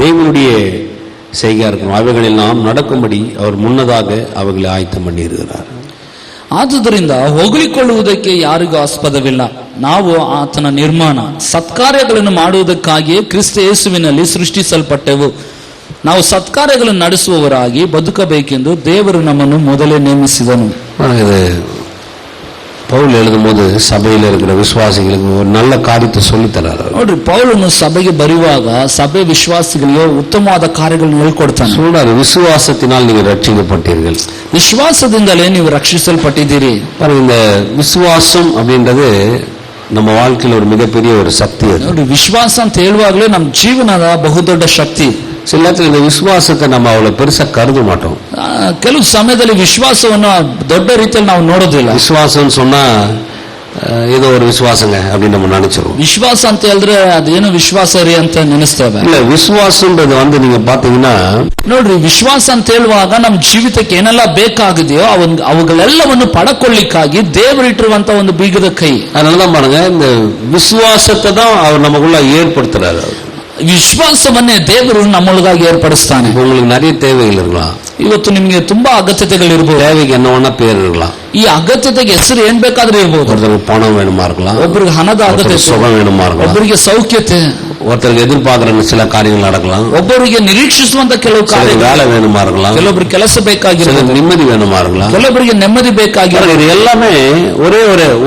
தேவனுடைய செய்கையா இருக்கணும். அவைகளில் நாம் நடக்கும்படி அவர் முன்னதாக ಅವುகளை ಆಯತ್ತம் பண்ணியிருக்கிறார். ಆದುದರಿಂದ ಹೊಗಳಿಕೊಳ್ಳುವುದಕ್ಕೆ ಯಾರಿಗೂ ಆಸ್ಪದವಿಲ್ಲ. ನಾವು ಆತನ ನಿರ್ಮಾಣ, ಸತ್ಕಾರ್ಯಗಳನ್ನು ಮಾಡುವುದಕ್ಕಾಗಿಯೇ ಕ್ರಿಸ್ತ ಯೇಸುವಿನಲ್ಲಿ ಸೃಷ್ಟಿಸಲ್ಪಟ್ಟೆವು. ನಾವು ಸತ್ಕಾರ್ಯಗಳನ್ನು ನಡೆಸುವವರಾಗಿ ಬದುಕಬೇಕೆಂದು ದೇವರು ನಮ್ಮನ್ನು ಮೊದಲೇ ನೇಮಿಸಿದನು. பவுல் எழுதும் போது சபையில் இருக்கிற விசுவாசிகளுக்கு ஒரு நல்ல காரியத்தை சொல்லி தராரு. ನೋಡ್ರಿ, ಪೌಲನು ಸಭೆಗೆ ಬರುವಾಗ ಸಭೆ ವಿಶ್ವಾಸಿಗಳಿಗೆ ಉತ್ತಮವಾದ ಕಾರ್ಯಗಳನ್ನು ಹೇಳ್ಕೊಡ್ತಾನೆ. சொல்றாரு, விசுவாசத்தினால் நீங்க ரட்சிக்கப்பட்டீர்கள். ವಿಶ್ವಾಸದಿಂದಲೇ ನೀವು ರಕ್ಷಿಸಲ್ಪಟ್ಟಿದ್ದೀರಿ. இந்த விசுவாசம் அப்படின்றது நம்ம வாழ்க்கையில் ஒரு மிகப்பெரிய ஒரு சக்தி. ನೋಡಿ, ವಿಶ್ವಾಸ ಅಂತ ಹೇಳುವಾಗಲೇ ನಮ್ಮ ಜೀವನದ ಬಹುದೊಡ್ಡ ಶಕ್ತಿ. சில நேரத்தில் இந்த விசுவாசத்தை நம்ம அவ்வளவு பெருசா கருத மாட்டோம். ಕೆಲವು ಸಮಯದಲ್ಲಿ ವಿಶ್ವಾಸವನ್ನು ದೊಡ್ಡ ರೀತಿಯಲ್ಲಿ ನಾವು ನೋಡೋದಿಲ್ಲ. விசுவாசம் சொன்னா ஏதோ ஒரு விசுவாசங்க அப்படின்னு நம்ம நினைச்சிருவோம். ವಿಶ್ವಾಸ ಅಂತ ಹೇಳಿದ್ರೆ ಅದೇನು ವಿಶ್ವಾಸ ರೀ ಅಂತ ನೆನೆಸ್ತೇವೆ. இல்ல, விசுவாசம்ன்றது நீங்க பாத்தீங்கன்னா, ನೋಡ್ರಿ, ವಿಶ್ವಾಸ ಅಂತ ಹೇಳುವಾಗ ನಮ್ಮ ಜೀವಿತಕ್ಕೆ ಏನೆಲ್ಲ ಬೇಕಾಗಿದೆಯೋ ಅವುಗಳೆಲ್ಲವನ್ನು ಪಡಕೊಳ್ಳಿಕ್ಕಾಗಿ ದೇವರಿಟ್ಟಿರುವಂತ ಒಂದು ಬೀಗದ ಕೈ. அதனாலதான் பாருங்க, இந்த விசுவாசத்தை தான் அவர் நமக்குள்ள ஏற்படுத்துறாரு. ವಿಶ್ವಾಸವನ್ನೇ ದೇವರು ನಮ್ಮೊಳಗಾಗಿ ಏರ್ಪಡಿಸ್ತಾನೆ. உங்களுக்கு நிறைய தேவைகள் இருக்கலாம். ಇವತ್ತು ನಿಮ್ಗೆ ತುಂಬಾ ಅಗತ್ಯತೆಗಳಿರ್ಬೋದು. தேவைக்கு என்ன வேணா பேர் இருக்கலாம். ಈ ಅಗತ್ಯತೆಗೆ ಹೆಸರು ಏನ್ ಬೇಕಾದ್ರೂ ಇರ್ಬೋದು. ஒருத்தருக்கு பணம் வேணுமா இருக்கலாம், ಒಬ್ಬರಿಗೆ ಹಣದ ಅಗತ್ಯತೆ, சுகம் வேணுமா இருக்கலாம், ಒಬ್ಬರಿಗೆ ಸೌಖ್ಯತೆ, ஒருத்தருக்கு எதிர்பார்க்கிற சில காரியங்கள் நடக்கலாம், ಒಬ್ಬರಿಗೆ ನಿರೀಕ್ಷಿಸುವಂತ ಕೆಲವು ಕಾರ್ಯಗಳು, வேலை வேணுமா இருக்கலாம், ಕೆಲವೊಬ್ಬರಿಗೆ ಕೆಲಸ ಬೇಕಾಗಿರೋದು, நிம்மதி வேணுமா இருக்கலாம், ಕೆಲವೊಬ್ಬರಿಗೆ ನೆಮ್ಮದಿ ಬೇಕಾಗಿರೋದು. இது எல்லாமே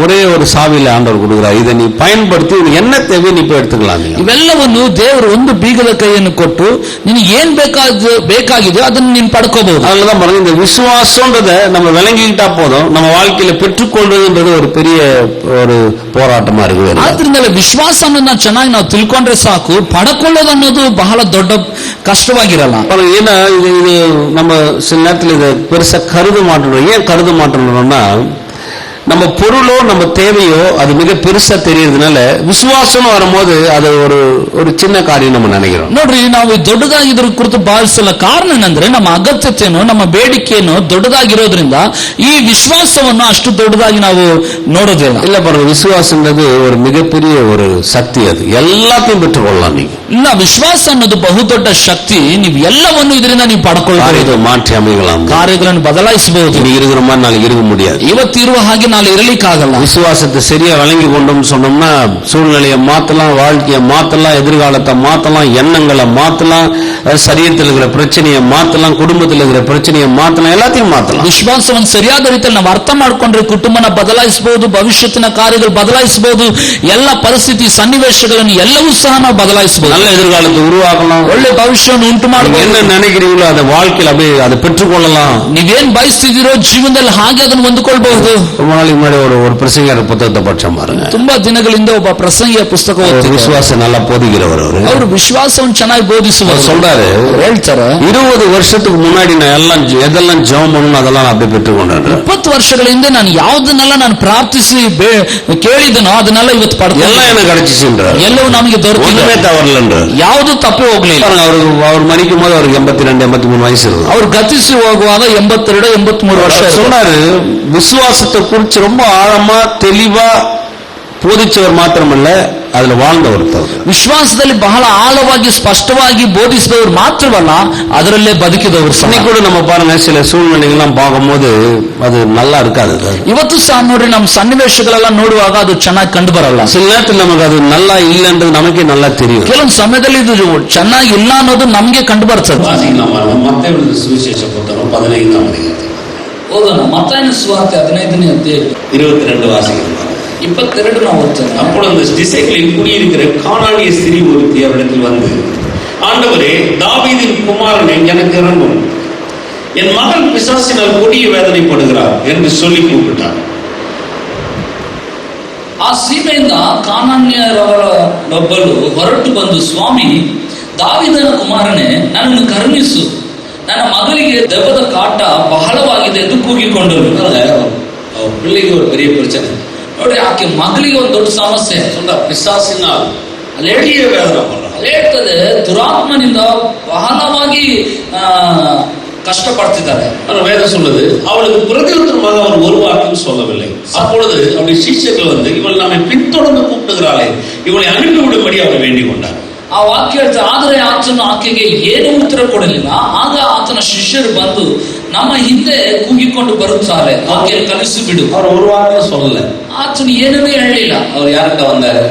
ஒரೇ ஒரு சாவியில ஆண்டவர் கொடுக்குறார். இதை நீ பயன்படுத்தி என்ன தேவை நீ போய் எடுத்துக்கலாம். ಇವೆಲ್ಲವನ್ನು ದೇವರು ಒಂದು ಬೀಗದ ಕೈಯನ್ನು ಕೊಟ್ಟು ನಿನಗೆ ಏನ್ ಬೇಕಾಗಿದೆಯೋ ಅದನ್ನು ನೀನು ಪಡ್ಕೋಬಹುದು. அதனாலதான் பாருங்க, இந்த விசுவாசம்ன்றத நம்ம விளங்கிக்கிட்டா போதும், நம்ம வாழ்க்கையில பெற்றுக்கொள்றதுன்றது ஒரு பெரிய ஒரு போராட்டமா இருக்கு. ಆದ್ರಿಂದಲೇ ವಿಶ್ವಾಸವನ್ನ ಚೆನ್ನಾಗಿ ನಾವು ತಿಳ್ಕೊಂಡ್ರೆ ಸಾಕು, ಪಡ್ಕೊಳ್ಳೋದು ಅನ್ನೋದು ಬಹಳ ದೊಡ್ಡ ಕಷ್ಟವಾಗಿರಲ್ಲ. ஏன்னா இது நம்ம சில நேரத்தில் இதை பெருசா கருத மாட்டோம். ஏன் கருத மாட்டோம்னா, நம்ம பொருளோ நம்ம தேவையோ அது மிக பெருசா தெரியறதுனால விசுவாசம் வரும்போது அது ஒரு சின்ன காரியம் நம்ம நினைக்கிறோம். ನೋಡ್ರಿ, ನಾವು ದೊಡ್ಡದಾಗಿ ಇದ್ರ ಕುರಿತು ಭಾವಿಸಲ್ಲ. ಕಾರಣ ಏನಂದ್ರೆ ನಮ್ಮ ಅಗತ್ಯತೆಯನ್ನು, ನಮ್ಮ ಬೇಡಿಕೆಯನ್ನು ದೊಡ್ಡದಾಗಿರೋದ್ರಿಂದ ಈ ವಿಶ್ವಾಸವನ್ನು ಅಷ್ಟು ದೊಡ್ಡದಾಗಿ ನಾವು ನೋಡೋದಿಲ್ಲ. இல்ல பாருங்க, விசுவாசம்ன்றது ஒரு மிகப்பெரிய ஒரு சக்தி. அது எல்லாத்தையும் பெற்றுக்கொள்ளலாம். நீங்க ಇಲ್ಲ, ವಿಶ್ವಾಸ ಅನ್ನೋದು ಬಹುದೊಡ್ಡ ಶಕ್ತಿ. ನೀವು ಎಲ್ಲವನ್ನು ಇದರಿಂದ ನೀವು ಪಡ್ಕೊಳ್ಳಬಹುದು. மாற்றி அமைக்கலாம், ಕಾರ್ಯಗಳನ್ನು ಬದಲಾಯಿಸಬಹುದು. நீ இருக்கிற மாதிரி நாளைக்கு இருக்க முடியாது. ಇವತ್ತಿರುವ ಹಾಗೆ ನಾಳೆ ಇರಲಿಕ್ಕಾಗಲ್ಲ. விசுவாசத்தை சரியா வழங்கி கொண்டோம் சொன்னோம்னா சூழ்நிலையை மாத்தலாம், வாழ்க்கையை மாத்தலாம், எதிர்காலத்தை மாத்தலாம், எண்ணங்களை மாத்தலாம், சரீரத்தில் இருக்கிற பிரச்சனையை மாத்தலாம், குடும்பத்தில் இருக்கிற பிரச்சனையை மாத்தலாம், எல்லாத்தையும் மாத்தலாம். ವಿಶ್ವಾಸವನ್ನು ಸರಿಯಾದ ರೀತಿಯಲ್ಲಿ ನಾವು ಅರ್ಥ ಮಾಡ್ಕೊಂಡ್ರೆ ಕುಟುಂಬನ ಬದಲಾಯಿಸಬಹುದು, ಭವಿಷ್ಯತ್ತಿನ ಕಾರ್ಯಗಳು ಬದಲಾಯಿಸಬಹುದು, ಎಲ್ಲ ಪರಿಸ್ಥಿತಿ ಸನ್ನಿವೇಶಗಳನ್ನು ಎಲ್ಲವೂ ಸಹ ನಾವು ಬದಲಾಯಿಸಬಹುದು. நல்ல எதிர்காலத்தை உருவாக்கலாம், ಒಳ್ಳೆ ಭವಿಷ್ಯವನ್ನು ಉಂಟು ಮಾಡಬಹುದು. என்ன நினைக்கிறீங்களோ அதை வாழ்க்கையில் அப்படியே அதை பெற்றுக்கொள்ளலாம். ನೀವೇನ್ ಬಯಸ್ತಿದ್ದೀರೋ ಜೀವನದಲ್ಲಿ ಹಾಗೆ ಅದನ್ನು ಹೊಂದಿಕೊಳ್ಳಬಹುದು. ரொம்ப நாளைக்கு முன்னாடி ஒரு பிரசங்கர் புத்தகத்தை படிச்சோம் பாருங்க. ತುಂಬಾ ದಿನಗಳಿಂದ ಒಬ್ಬ ಪ್ರಸಂಗಿಯ ಪುಸ್ತಕ ಓದ್ತಿದ್ದೆ. விசுவாசம் நல்லா போதிக்கிறவர். ಅವರು ವಿಶ್ವಾಸವನ್ನು ಚೆನ್ನಾಗಿ ಬೋಧಿಸುವರು. சொல்றாரு, ಹೇಳ್ತಾರೆ, 20 வருஷத்துக்கு முன்னாடி நான் எதெல்லாம் ஜெபம் பண்ணணும் அதெல்லாம் நான் அப்படியே பெற்றுக்கொண்டேன். 20 ವರ್ಷಗಳ ಹಿಂದೆ ನಾನು ಯಾವುದನ್ನೆಲ್ಲ ನಾನು ಪ್ರಾರ್ಥಿಸಿ ಕೇಳಿದನೋ ಅದನ್ನೆಲ್ಲ ಇವತ್ತು ಪಡೆದ எல்லாம் எனக்கு கிடைச்சிச்சுன்றார். ಎಲ್ಲವೂ ನಮಗೆ ஒண்ணுமே தவறலன்ற, ಯಾವುದು ತಪ್ಪಿ ಹೋಗ್ಲಿಲ್ಲ. அவர் மரிக்கும் போது அவருக்கு 82 83 வயசு இருக்கும். அவர் ಗತಿಸಿ ಹೋಗುವಾಗ 82 83 ವರ್ಷ. சொன்னாரு, விசுவாசத்தை குறித்து ரொம்ப ஆழமா தெளிவா போதிச்சவர் மாத்திரமல்ல, அதுல வாழ்ந்தவர். ವಿಶ್ವಾಸದಲ್ಲಿ ಬಹಳ ಆಳವಾಗಿ ಸ್ಪಷ್ಟವಾಗಿ ಬೋಧಿಸಿದವರು ಮಾತ್ರವಲ್ಲ, ಅದರಲ್ಲೇ ಬದುಕಿದವರು. கூட நம்ம பாருங்க, சில சூழ்நிலைகள்லாம் பார்க்கும்போது ಅದು நல்லா இருக்காது. ಇವತ್ತು ಸಹ ನೋಡ್ರಿ, ನಮ್ಮ ಸನ್ನಿವೇಶಗಳೆಲ್ಲ ನೋಡುವಾಗ ಅದು ಚೆನ್ನಾಗಿ ಕಂಡು ಬರಲ್ಲ. சில நேரத்தில் நமக்கு அது நல்லா இல்லைன்றது நமக்கே நல்லா தெரியும். ಕೆಲವೊಂದು ಸಮಯದಲ್ಲಿ ಇದು ಚೆನ್ನಾಗಿ ಇಲ್ಲ ಅನ್ನೋದು ನಮ್ಗೆ ಕಂಡು ಬರ್ತದೆ. ಮತ್ತಾಯನ ಸುವಿಶೇಷ ಪುಸ್ತಕ 15ನೇ ಅಧ್ಯಾಯ ಓದೋಣ. ಮತ್ತಾಯನ ಸುವಾರ್ತೆ 15ನೇ ಅಧ್ಯಾಯ 22 வாசிக்கிறோம். 22 ನಾವು ಓದ್ತೇವೆ. அப்பொழுது திசைகளில் குடியிருக்கிற கானானிய ஸ்திரீ ஒருத்தி அவரிடத்தில் வந்து, ஆண்டவரே, தாவீதின் குமாரனே, எனக்கு இறங்கும், என் மகள் பிசாசினால் கொடிய வேதனைப்படுகிறார் என்று சொல்லி கூப்பிட்டார். ಆ ಸೀಮೆಯಿಂದ ಕಾನಾನ್ಯರವರೊಬ್ಬಳು ಹೊರಟು ಬಂದು, ಸ್ವಾಮಿ, ದಾವೀದನ ಕುಮಾರನೇ, ನನ್ನನ್ನು ಕರುಣಿಸು, ನನ್ನ ಮಗಳಿಗೆ ದೆವ್ವದ ಕಾಟ ಬಹಳವಾಗಿದೆ ಎಂದು ಕೂಗಿಕೊಂಡರು. பிள்ளைக்கு ஒரு பெரிய பிரச்சனை. ನೋಡ್ರಿ, ಆಕೆ ಮಗಳಿಗೆ ಒಂದು ದೊಡ್ಡ ಸಮಸ್ಯೆ. பிசாசினால் ಅಲ್ಲೇಳಿಯ ವೇದನೆ ಹೇಳ್ತದೆ, ದುರಾತ್ಮನಿಂದ ಬಹಳವಾಗಿ கஷ்டப்படுத்திட்டாரு. வேதம் சொல்லுது, அவளுக்கு பிரதியுத்தரமாக அவர் ஒரு வார்த்தையும் சொல்லவில்லை. அப்பொழுது அவருடைய சீஷர்கள் வந்து, இவள் நம்மை பின்தொடர்ந்து கூப்பிடுகிறாளே, இவளை அனுப்பிவிடும்படி அவர் வேண்டிக் கொண்டார். ಆ ವಾಕ್ಯ ಹೇಳ್ತಾರೆ, ಆದರೆ ಆತನು ಆಕೆಗೆ ಏನು ಉತ್ತರ ಕೊಡಲಿಲ್ಲ. ಆಗ ಆತನ ಶಿಷ್ಯರು ಬಂದು ನಮ್ಮ ಹಿಂದೆ ಕೂಗಿಕೊಂಡು ಬರುತ್ತಾರೆ, ಆಕೆ ಕಲಿಸಿ ಬಿಡು. அவர் ஒரு வார்த்தை சொல்லல. ಆತನು ಏನನ್ನೂ ಹೇಳಲಿಲ್ಲ. அவர் யார்கிட்ட வந்தாரு?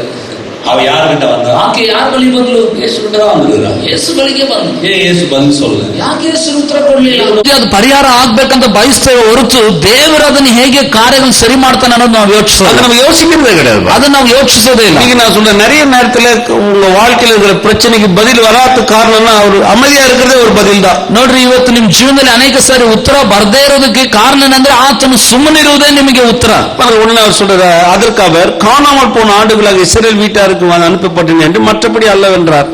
அவ யார்கிட்ட வந்தா? ಆಕೆ ಯಾರ ಬಳಿ ಬಂದ್ಲು? இயேசு கிட்ட தான் வந்திருக்கிறா. ಯೇಸು ಬಳಿಗೆ ಬಂದು. ஏன் இயேசு பதில் சொல்லல? ಯಾಕೆ ಯೇಸು ಉತ್ತರ ಕೊಡ್ಲಿಲ್ಲ? ಅದು ಪರಿಹಾರ ಆಗ್ಬೇಕಂತ ಬಯಸ್ತೇವೆ ಹೊರತು ದೇವರು ಅದನ್ನ ಹೇಗೆ ಕಾರ್ಯಗಳನ್ನು ಸರಿ ಮಾಡ್ತಾನೆ ಅನ್ನೋದು ನಾವು ಯೋಚಿಸೋದು. அதை நம்ம யோசிக்கிறதே கிடையாது. ಅದನ್ನ ನಾವು ಯೋಚಿಸೋದೇ ಇಲ್ಲ. நீங்க நான் சொல்ற நிறைய நேரத்துல உங்க வாழ்க்கையில இருக்கிற பிரச்சனைக்கு பதில் வராத காரணம்னா அவர் அமைதியா இருக்கிறதே ஒரு பதில் தான். ನೋಡ್ರಿ, ಇವತ್ತು ನಿಮ್ ಜೀವನದಲ್ಲಿ ಅನೇಕ ಸಾರಿ ಉತ್ತರ ಬರದೇ ಇರೋದಕ್ಕೆ ಕಾರಣ ಏನಂದ್ರೆ ಆತನು ಸುಮ್ಮನಿರುವುದೇ ನಿಮಗೆ ಉತ್ತರ. உடனே அவர் சொல்ற, அதற்கு அவர் காணாமல் போன ஆண்டுகளாக இஸ்ரேல் வீட்டாருக்கு அனுப்பப்பட்டேன் என்று மற்றபடி அல்லவென்றார்.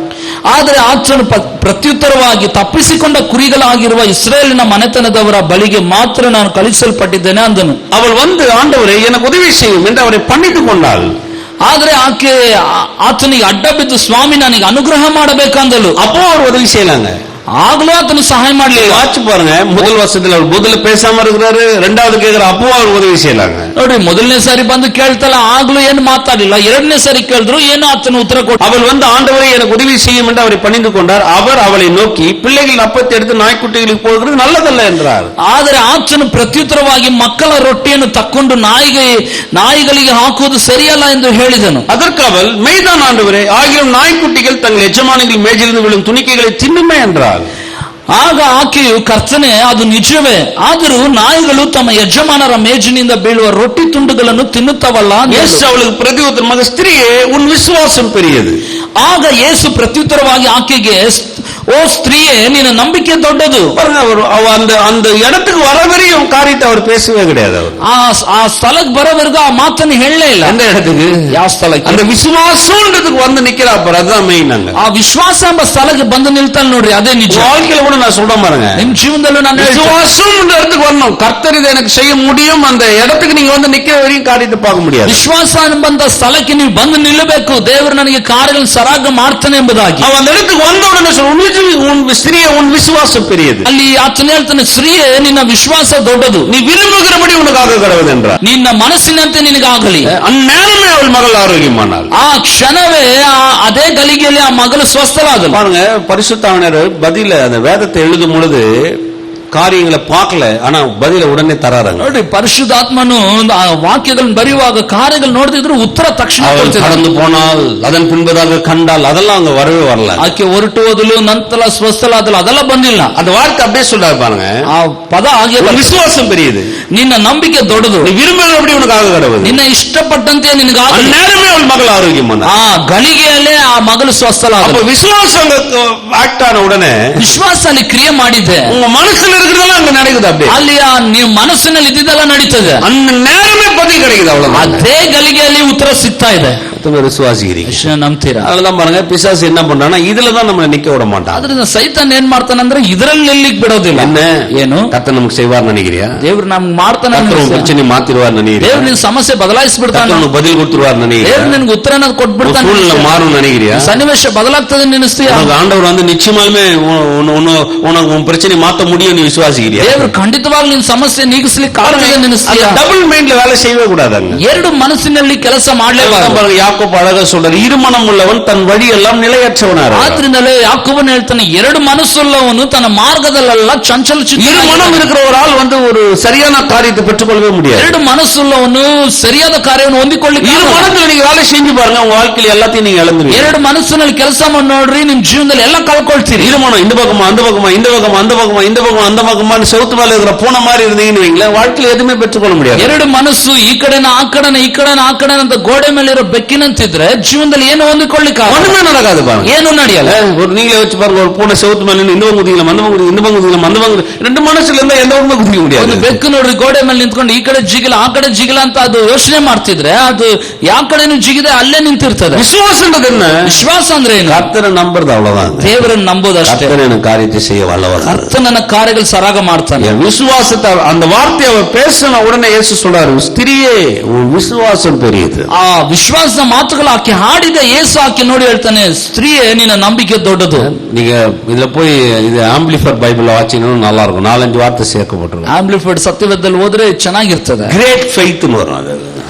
ಆದರೆ ಆತನು ಪ್ರತ್ಯುತ್ತರವಾಗಿ ತಪ್ಪಿಸಿಕೊಂಡ ಕುರಿಗಳಾಗಿರುವ ಇಸ್ರೇಲಿನ ಮನೆತನದವರ ಬಳಿಗೆ ಮಾತ್ರ ನಾನು ಕಳಿಸಲ್ಪಟ್ಟಿದ್ದೇನೆ ಅಂದನು. ಅವಳು வந்து ஆண்டவரே எனக்கு உதவி செய்யும் என்று அவரை பணிந்து கொண்டாள். ಆದ್ರೆ ಆಕೆ ಆತನಿಗೆ ಅಡ್ಡ ಬಿದ್ದು, ಸ್ವಾಮಿ ನನಗೆ ಅನುಗ್ರಹ ಮಾಡಬೇಕಂದಲು. அப்போ அவர் உதவி செய்யலாங்க. ಆಗ್ಲೂ ಆತನು ಸಹಾಯ ಮಾಡಲಿಲ್ಲ. வாட்சி பாருங்க, முதல் வருஷத்துல அவர் முதல்ல பேசாம இருக்கிறாரு, ரெண்டாவது கேட்கிற அப்போ அவர் உதவி செய்யலாங்க. ನೋಡ್ರಿ, ಮೊದಲನೇ ಸಾರಿ ಬಂದು ಕೇಳ್ತಲ್ಲ, ಆಗ್ಲೂ ಏನು ಮಾತಾಡಿಲ್ಲ. ಎರಡನೇ ಸಾರಿ ಕೇಳಿದ್ರು, ಏನು ಆತನು ಉತ್ತರ ಕೊಟ್ಟ. அவள் வந்து ஆண்டவரே எனக்கு உதவி செய்யும் என்று அவரை பணிந்து கொண்டார். அவர் அவளை நோக்கி பிள்ளைகள் அப்பத்தை எடுத்து நாய்க்குட்டிகளுக்கு போகிறது நல்லதல்ல என்றார். ಆದರೆ ಆತನು ಪ್ರತ್ಯುತ್ತರವಾಗಿ ಮಕ್ಕಳ ರೊಟ್ಟಿಯನ್ನು ತಕ್ಕೊಂಡು ನಾಯಿಗಳಿಗೆ ಹಾಕುವುದು ಸರಿಯಲ್ಲ ಎಂದು ಹೇಳಿದನು. அதற்கு அவள், மெய்தான் ஆண்டவரே, ஆகிலும் நாய்க்குட்டிகள் தங்கள் எஜமானிகள் மேஜிலிருந்து விழும் துணிக்கைகளை தின்னுமே என்றார். ಆಗ ಆಕೆಯು, ಕರ್ತನೆ, ಅದು ನಿಜವೇ, ಆದರೂ ನಾಯಿಗಳು ತಮ್ಮ ಯಜಮಾನರ ಮೇಜಿನಿಂದ ಬೀಳುವ ರೊಟ್ಟಿ ತುಂಡುಗಳನ್ನು ತಿನ್ನುತ್ತವಲ್ಲ. ಯೇಸು ಅವಳಿಗೆ ಪ್ರತ್ಯುತ್ತರವಾಗಿ, ಸ್ತ್ರೀಯೇ ಉನ್ ವಿಶ್ವಾಸಂ பெரியது. ಆಗ ಯೇಸು ಪ್ರತ್ಯುತ್ತರವಾಗಿ ಆಕೆಗೆ, ಓ ಸ್ತ್ರೀಯೇ, ನಿನ್ನ ನಂಬಿಕೆ ದೊಡ್ಡದು. அந்த இடத்துக்கு வரவரையும் காரியத்தை அவர் பேசவே கிடையாது. அவர் ಆ ಸ್ಥಳಕ್ಕೆ ಬರೋವರೆಗೂ ಆ ಮಾತನ್ನು ಹೇಳಲೇ ಇಲ್ಲ. அந்த இடத்துக்கு, ಯಾವ ಸ್ಥಳಕ್ಕೆ? அந்த விசுவாசம்ன்றதுக்கு வந்து நிக்கிறா பாரு, அதுதான் மெயின். அங்க ಆ ವಿಶ್ವಾಸ ಎಂಬ ಸ್ಥಳಕ್ಕೆ ಬಂದು ನಿಲ್ತಾನೆ ನೋಡ್ರಿ, ಅದೇ ನಿಜ. வாழ்க்கையில கூட நான் சொல்றேன் பாருங்க, ನಿಮ್ ಜೀವನದಲ್ಲೂ ನಾನು விசுவாசம்ன்ற இடத்துக்கு வரணும். கர்த்தர் இதை எனக்கு செய்ய முடியும், அந்த இடத்துக்கு நீங்க வந்து நிக்கிற வரையும் காரியத்தை பார்க்க முடியாது. ವಿಶ್ವಾಸ ಎಂಬಂತ ಸ್ಥಳಕ್ಕೆ ನೀವು ಬಂದು ನಿಲ್ಲಬೇಕು, ದೇವರು ನನಗೆ ಕಾರ್ಯಗಳನ್ನು ಸರಾಗ ಮಾಡ್ತಾನೆ ಎಂಬುದಾಗಿ. அவன் அந்த இடத்துக்கு வந்த உடனே உன் ஸ்திரியே உன் விசுவாசம் பெரியது. ಅಲ್ಲಿ ಆತನು ಹೇಳ್ತಾನೆ, ಸ್ತ್ರೀಯೇ, ನಿನ್ನ ವಿಶ್ವಾಸ ದೊಡ್ಡದು, நீ விரும்புகிறபடி உனக்காக கடவுள் என்றார். ನಿನ್ನ ಮನಸ್ಸಿನಂತೆ ನಿನಗಾಗಲಿ. அந்நேரமே அவள் மகள் ஆரோக்கியமானாள். ಆ ಕ್ಷಣವೇ ಅದೇ ಗಳಿಗೆಯಲ್ಲಿ ಆ ಮಗಳು ಸ್ವಸ್ಥಳಾದಳು. பாருங்க, பரிசுத்தாவினர் பதில அந்த வேதத்தை எழுதும் பொழுது காரியங்களை பார்க்கல, ஆனா பதில உடனே தராங்க. ನೋಡಿ, ಪರಿಶುದ್ಧಾತ್ಮನು ಆ ವಾಕ್ಯಗಳನ್ನು ಬರೆಯುವಾಗ ಕಾರ್ಯಗಳು ನೋಡದಿದ್ರು ಉತ್ತರ ತಕ್ಷಣ கடந்து போனால், அதன் பின்பதாக கண்டால், அதெல்லாம் அங்க வரவே வரல. ಆಕೆ ಹೊರಟು ಹೋದಲು, ನಂತರ ಸ್ವಸ್ಥಳಾದಲು, ಅದೆಲ್ಲ ಬಂದಿಲ್ಲ. அந்த வார்த்தை அப்படியே சொல்றாரு பாருங்க, ಆ ಪದ ಹಾಗೆ, விசுவாசம் பெரியது, ನಿನ್ನ ನಂಬಿಕೆ ದೊಡ್ಡದು, நீ விரும்புகிறபடி உனக்காக கடவுள், ನಿನ್ನ ಇಷ್ಟಪಟ್ಟಂತೆ ನಿನಗಾಗಲಿ. அந்நேரமே அவள் மகள் ஆரோக்கியமானாள். ಆ ಗಳಿಗೆಯಲ್ಲೇ ಆ ಮಗಳು ಸ್ವಸ್ಥಳಾದಳು. அப்ப விசுவாசம் ஆக்ட் ஆன உடனே ವಿಶ್ವಾಸ ಅಲ್ಲಿ ಕ್ರಿಯೆ ಮಾಡಿದ್ದೆ. உங்க மனசுல இருக்கிறதெல்லாம் அங்க நடக்குது. அப்படியே ಅಲ್ಲಿ ನೀವು ಮನಸ್ಸಿನಲ್ಲಿ ಇದ್ದಿದ್ದೆಲ್ಲ ನಡೀತದೆ. அந்த நேரமே பதில் கிடைக்குது. அவ்வளவுதான், ಅದೇ ಗಳಿಗೆಯಲ್ಲಿ ಉತ್ತರ ಸಿಗ್ತಾ ಇದೆ. விசுவாசிக்கிறீங்க, ನಂಬ್ತೀರಾ? அதெல்லாம் பாருங்க, பிசாசு என்ன பண்றானா, இதுலதான் நம்மளை நிக்க விட மாட்டான். ಆದ್ರಿಂದ ಸೈತಾನ್ ಏನ್ ಮಾಡ್ತಾನಂದ್ರೆ ಇದರಲ್ಲಿ ನಿಲ್ಲಿಕ್ ಬಿಡೋದಿಲ್ಲ. ಏನು கர்த்தர் நமக்கு செய்வார் நினைக்கிறியா? ದೇವ್ರು ನಮ್ಗೆ ಮಾಡ್ತಾನೆ, பிரச்சனை மாத்திடுவார் நினைக்கிறியா? ದೇವ್ರು ನಿನ್ ಸಮಸ್ಯೆ ಬದಲಾಯಿಸ್ಬಿಡ್ತಾನೆ, நமக்கு பதில் கொடுத்துருவார் நினைக்கிறியா? ದೇವ್ರು ನಿನ್ಗೆ ಉತ್ತರನ ಕೊಟ್ಬಿಡ್ತಾನೆ, சூழ்நிலை மாறும் நினைக்கிறியா? ಸನ್ನಿವೇಶ ಬದಲಾಗ್ತದೆ ನೆನೆಸ್ತೀಯ? ஆண்டவர் வந்து நிச்சயமாலுமே உனக்கு உன் பிரச்சனை மாத்த முடியும் நீ விசுவாசிக்கிறியா? ದೇವ್ರು ಖಂಡಿತವಾಗ್ಲೂ ನಿನ್ ಸಮಸ್ಯೆ ನೀಗಿಸ್ಲಿಕ್ಕೆ ಆಗ್ತದೆ ನೆನೆಸ್ತೀಯ? டபுள் மைண்ட்ல வேலை செய்யவே கூடாது. ಎರಡು ಮನಸ್ಸಿನಲ್ಲಿ ಕೆಲಸ ಮಾಡಲೇಬಾರದು. யாக்கோபு அழகா சொல்றாரு, இருமனம் உள்ளவன் தன் வழி எல்லாம் நிலையற்றவனார். ಆದ್ರಿಂದಲೇ ಯಾಕೋಬನು ಹೇಳ್ತಾನೆ, ಎರಡು ಮನಸ್ಸುಳ್ಳವನು ತನ್ನ ಮಾರ್ಗದಲ್ಲೆಲ್ಲ ಚಂಚಲ ಚಿತ್ತ. இருமனம் இருக்கிற ஒரு ஆள் வந்து ஒரு சரியான காரியத்தை பெற்றுக்கொள்ளவே முடியாது. ಎರಡು ಮನಸ್ಸುಳ್ಳವನು ಸರಿಯಾದ ಕಾರ್ಯವನ್ನು ಹೊಂದಿಕೊಳ್ಳಿಕ್ಕೆ. இரு மனத்துல நீங்க வேலை செஞ்சு பாருங்க, உங்க வாழ்க்கையில எல்லாத்தையும் நீங்க இழந்துருவீங்க. ಎರಡು ಮನಸ್ಸಿನಲ್ಲಿ ಕೆಲಸ ಮಾಡಿ ನೋಡ್ರಿ, ನಿಮ್ ಜೀವನದಲ್ಲಿ ಎಲ್ಲ ಕಳ್ಕೊಳ್ತೀರಿ. இருமனம் இந்த பக்கமா அந்த பக்கமா, இந்த பக்கமா அந்த பக்கமா, இந்த பக்கம் அந்த பக்கமா செவுத்து மேல இருக்கிற பூனை மாதிரி இருந்தீங்கன்னு வைங்களேன், வாழ்க்கையில எதுவுமே பெற்றுக்கொள்ள முடியாது. ಎರಡು ಮನಸ್ಸು ಈ ಕಡೆನ ಆ ಕಡೆನ ಈ ಕಡೆನ ಆ ಕಡೆನ ಅಂತ ಗೋಡೆ ಮೇಲೆ ಇರೋ ಬೆಕ್ಕಿನಂತಿದ್ರೆ ಜೀವನದಲ್ಲಿ ಏನು ಹೊಂದಿಕೊಳ್ಳಿಕ್ಕೆ ஒண்ணுமே நடக்காது பாருங்க, ಏನು ನಡೆಯಲ್ಲ. ஒரு நீங்களே வச்சு பாருங்க, ஒரு பூனை செவுத்து மேல இந்த பக்கம் குதிக்கலாம், அந்த பக்கம் இந்த பக்கம் குதிக்கலாம், அந்த பக்கம் ரெண்டு மனசுல இருந்தா எந்த பக்கம் குதிக்க முடியாது. ಒಂದು ಬೆಕ್ಕು ನೋಡ್ರಿ, ಗೋಡೆ ಮೇಲೆ ನಿಂತ್ಕೊಂಡು ಈ ಕಡೆ ಜಿಗಿಲ ಆ ಕಡೆ ಜಿಗಿಲ ಅಂತ ಅದು ಯೋಚನೆ ಮಾಡ್ತಿದ್ರೆ ಅದು ಯಾವ ಕಡೆನೂ ಜಿಗಿದೆ ಅಲ್ಲೇ ನಿಂತಿರ್ತದೆ. விசுவாசம்ன்றது என்ன? ವಿಶ್ವಾಸ ಅಂದ್ರೆ ಏನು? கர்த்தரை நம்புறது, அவ்வளவுதான். ದೇವರನ್ನು ನಂಬೋದು ಅಷ್ಟೇ. கர்த்தர் காரியத்தை செய்ய வல்லவர், ಕರ್ತನ ಕಾರ್ಯಗಳು ಸರಾಗ ಮಾಡ್ತಾನೆ. விசுவாசத்தை அந்த வார்த்தையை அவர் பேசின உடனே இயேசு சொல்றாரு, ஸ்திரியே உன் விசுவாசம் பெரியது. ಆ ವಿಶ್ವಾಸದ ಮಾತುಗಳು ಆಕೆ ಹಾಡಿದ ಯೇಸು ಆಕೆ ನೋಡಿ ಹೇಳ್ತಾನೆ, ಸ್ತ್ರೀಯೇ ನಿನ್ನ ನಂಬಿಕೆ ದೊಡ್ಡದು. நீங்க இதுல போய் இது ஆம்பிளிஃபைட் பைபிள்ல வாசிங்கன்னா நல்லா இருக்கும், 4-5 வார்த்தை சேர்க்கப்பட்டிருக்கும். ಆಂಪ್ಲಿಫೈಡ್ ಸತ್ಯವೇದದಲ್ಲಿ ಹೋದ್ರೆ ಚೆನ್ನಾಗಿರ್ತದೆ. கிரேட் ஃபெய்த்னு வரும். அது